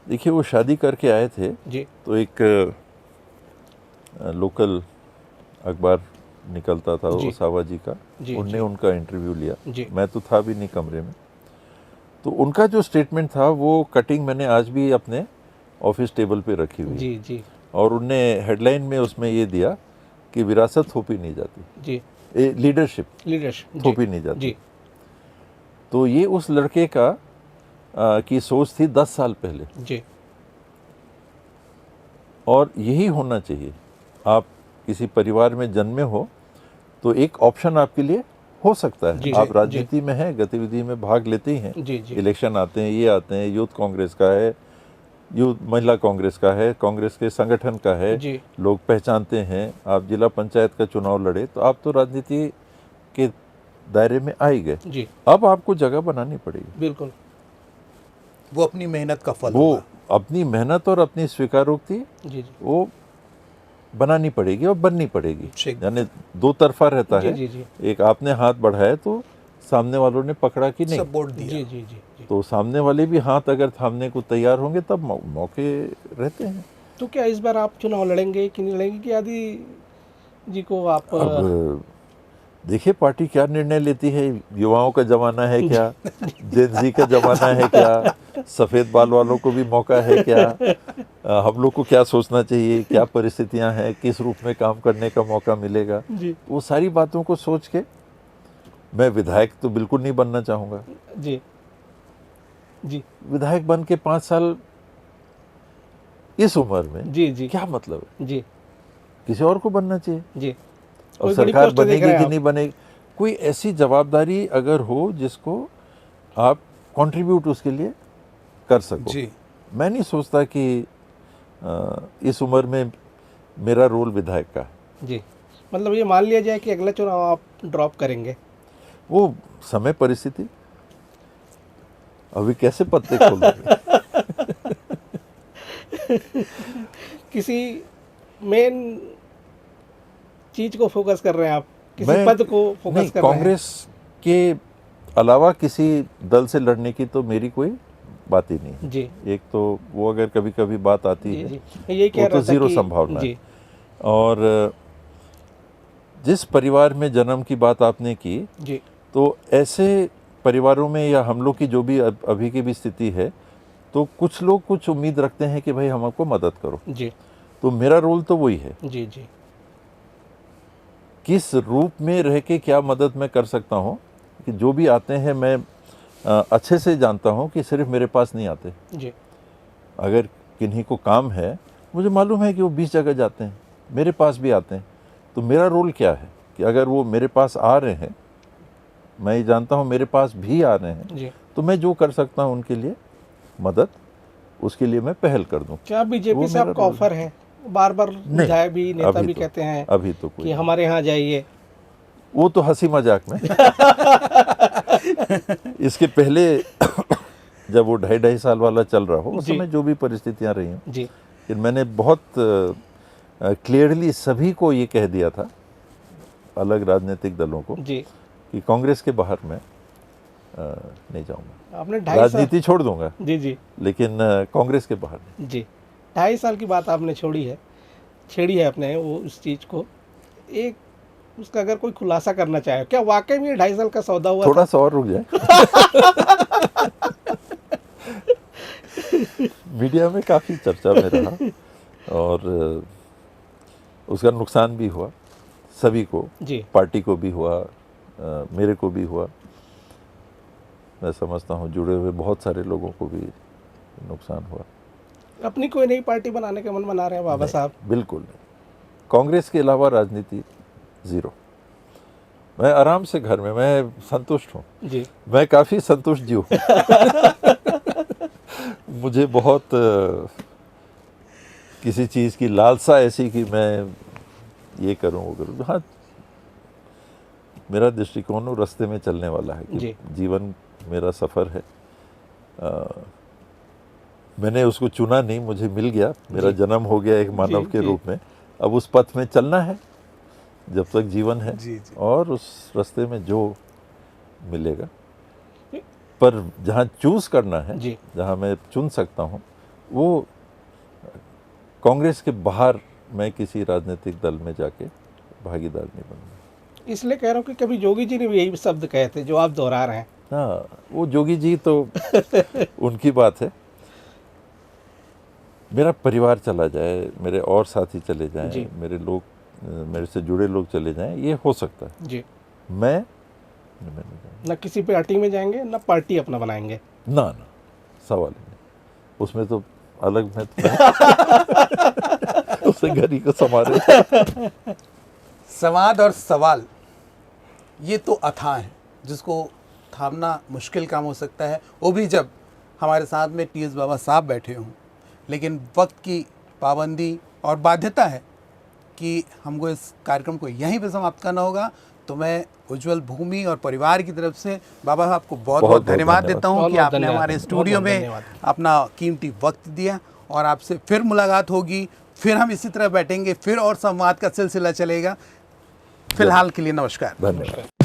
देखिए, वो शादी करके आए थे जी तो एक लोकल अखबार निकलता था जी। वो सावा जी का, जी, उनने जी। उनका इंटरव्यू लिया। जी मैं तो था भी नहीं कमरे में। तो उनका जो स्टेटमेंट था वो कटिंग मैंने आज भी अपने ऑफिस टेबल पे रखी हुई है। जी जी और उनने हेडलाइन में उसमें ये दिया कि विरासत थोपी नहीं जाती, जी लीडरशिप लीडरशिप थोपी नहीं जाती। जी तो ये उस लड़के का की सोच थी 10 साल पहले, जी और यही होना चाहिए। आप किसी परिवार में जन्मे हो तो एक ऑप्शन आपके लिए हो सकता जी, है। आप जी, राजनीति में हैं, गतिविधि में भाग लेते ही हैं, जी जी इलेक्शन आते हैं, ये आते हैं, यूथ कांग्रेस का है, यूथ महिला कांग्रेस का है, कांग्रेस के संगठन का है, जी लोग पहचानते हैं। आप जिला पंचायत का चुनाव लड़े तो आप तो राजनीति के दायरे में आ ही गए। जी अब आपको जगह बनानी पड़ेगी। बिल्कुल वो अपनी मेहनत का फल वो होगा। अपनी मेहनत और अपनी स्वीकारोक्ति जी जी वो बनानी पड़ेगी और बननी पड़ेगी। ठीक। यानी दो तरफा रहता जी है। जी जी एक आपने हाथ बढ़ाया तो सामने वालों ने पकड़ा कि नहीं, सपोर्ट दिया। जी जी जी जी। तो सामने वाले भी हाथ अगर थामने को तैयार होंगे तब मौके रहते हैं। तो क्या इस बार आप चुनाव लड़ेंगे कि नहीं लड़ेंगे, कि आदि जी को आप अब देखिए पार्टी क्या निर्णय लेती है। युवाओं का जमाना है क्या, जेन जी का जमाना है क्या, सफ़ेद बाल वालों को भी मौका है क्या, हम लोग को क्या सोचना चाहिए, क्या परिस्थितियां हैं, किस रूप में काम करने का मौका मिलेगा, जी वो सारी बातों को सोच के मैं विधायक तो बिल्कुल नहीं बनना चाहूँगा। जी जी विधायक बन के 5 साल इस उम्र में जी जी क्या मतलब है, जी किसी और को बनना चाहिए। जी और कोई बड़ी सरकार पोस्ट देख बनेगी रहे हैं कि आप? नहीं बनेगी, कोई ऐसी जवाबदारी अगर हो जिसको आप कंट्रीब्यूट उसके लिए कर सको। जी मैं नहीं सोचता कि इस उम्र में मेरा रोल विधायक का है। जी मतलब ये मान लिया जाए कि अगला चुनाव आप ड्रॉप करेंगे। वो समय परिस्थिति, अभी कैसे पत्ते खोलोगे। किसी मेन चीज को फोकस कर रहे हैं आप, किसी मैं- पद को फोकस नहीं, कर रहे हैं? कांग्रेस के अलावा किसी दल से लड़ने की तो मेरी कोई बात ही नहीं है। जी एक तो वो अगर कभी कभी बात आती जी है जी मैं यही कह वो तो रहा था जीरो कि संभावना जी है। और जिस परिवार में जन्म की बात आपने की, जी तो ऐसे परिवारों में या हम लोग की जो भी अभी की भी स्थिति है, तो कुछ लोग कुछ उम्मीद रखते हैं कि भाई हम आपको मदद करो। जी तो मेरा रोल तो वही है, जी जी किस रूप में रह के क्या मदद मैं कर सकता हूँ। कि जो भी आते हैं मैं अच्छे से जानता हूँ कि सिर्फ मेरे पास नहीं आते। जी अगर किन्हीं को काम है, मुझे मालूम है कि वो 20 जगह जाते हैं, मेरे पास भी आते हैं। तो मेरा रोल क्या है कि अगर वो मेरे पास आ रहे हैं, मैं ये जानता हूँ मेरे पास भी आ रहे हैं, जी तो मैं जो कर सकता हूँ उनके लिए मदद, उसके लिए मैं पहल कर दूँ। क्या बीजेपी वो से मेरा आपका रोल ऑफर है? बार बार विधायक भी, नेता अभी भी तो- कहते हैं अभी तो कि कोई, हमारे यहाँ जाइए। वो तो हंसी मजाक में। इसके पहले जब वो 2.5 साल वाला चल रहा हो, उस जी। समय जो भी परिस्थितियां रही हों, जी फिर मैंने बहुत क्लियरली सभी को ये कह दिया था, अलग राजनीतिक दलों को, जी कि कांग्रेस के बाहर मैं नहीं जाऊंगा। आपने 2.5 साल राजनीति छोड़ दूंगा, जी जी लेकिन कांग्रेस के बाहर नहीं। जी 2.5 साल की बात आपने छेड़ी है अपने वो उस चीज़ को। एक उसका अगर कोई खुलासा करना चाहे, क्या वाकई में 2.5 साल का सौदा हुआ थोड़ा था? सा और रुक जाए। मीडिया में काफ़ी चर्चा में रहा और उसका नुकसान भी हुआ सभी को, जी पार्टी को भी हुआ, मेरे को भी हुआ। मैं समझता हूँ जुड़े हुए बहुत सारे लोगों को भी नुकसान हुआ। अपनी कोई नई पार्टी बनाने का मन बना रहे हैं बाबा साहब? बिल्कुल नहीं। कांग्रेस के अलावा राजनीति ज़ीरो। मैं आराम से घर में, मैं संतुष्ट हूँ जी। मैं काफ़ी संतुष्ट जीव हूँ। मुझे बहुत किसी चीज़ की लालसा ऐसी कि मैं ये करूँ वो करूँ। हाँ, मेरा दृष्टिकोण वो रास्ते में चलने वाला है कि जी। जीवन मेरा सफ़र है। मैंने उसको चुना नहीं, मुझे मिल गया, मेरा जी। जन्म हो गया एक मानव जी, के जी। रूप में। अब उस पथ में चलना है जब तक जीवन है, जी, जी। और उस रास्ते में जो मिलेगा, पर जहाँ चूज़ करना है, जी। जहाँ मैं चुन सकता हूँ, वो कांग्रेस के बाहर मैं किसी राजनीतिक दल में जाके भागीदार नहीं बनूंगा। इसलिए कह रहा हूँ कि कभी जोगी जी ने भी यही शब्द कहे थे जो आप दोहरा रहे हैं। हाँ, वो जोगी जी तो उनकी बात है। मेरा परिवार चला जाए, मेरे और साथी चले जाएं, जी। मेरे लोग, मेरे से जुड़े लोग चले जाएं, ये हो सकता है। जी। मैं नहीं जाऊंगा। न किसी पार्टी में जाएंगे, न पार्टी अपना बनाएंगे। ना ना, सवाल ही नहीं। उसमें तो अलग मैं तो उसे घर ही को संभाले। संवाद और सवाल ये तो अथाह है, जिसको थामना मुश्किल काम हो सकता है, वो भी जब हमारे साथ में टी एस बाबा साहब बैठे हों। लेकिन वक्त की पाबंदी और बाध्यता है कि हमको इस कार्यक्रम को यहीं पे समाप्त करना होगा। तो मैं उज्जवल भूमि और परिवार की तरफ से बाबा साहब को बहुत बहुत धन्यवाद देता हूँ कि बहुत-बहुत आपने धन्यवाद। हमारे स्टूडियो बहुत-बहुत में धन्यवाद। अपना कीमती वक्त दिया। और आपसे फिर मुलाकात होगी, फिर हम इसी तरह बैठेंगे, फिर और संवाद का सिलसिला चलेगा। फिलहाल के लिए नमस्कार। धन्यवाद।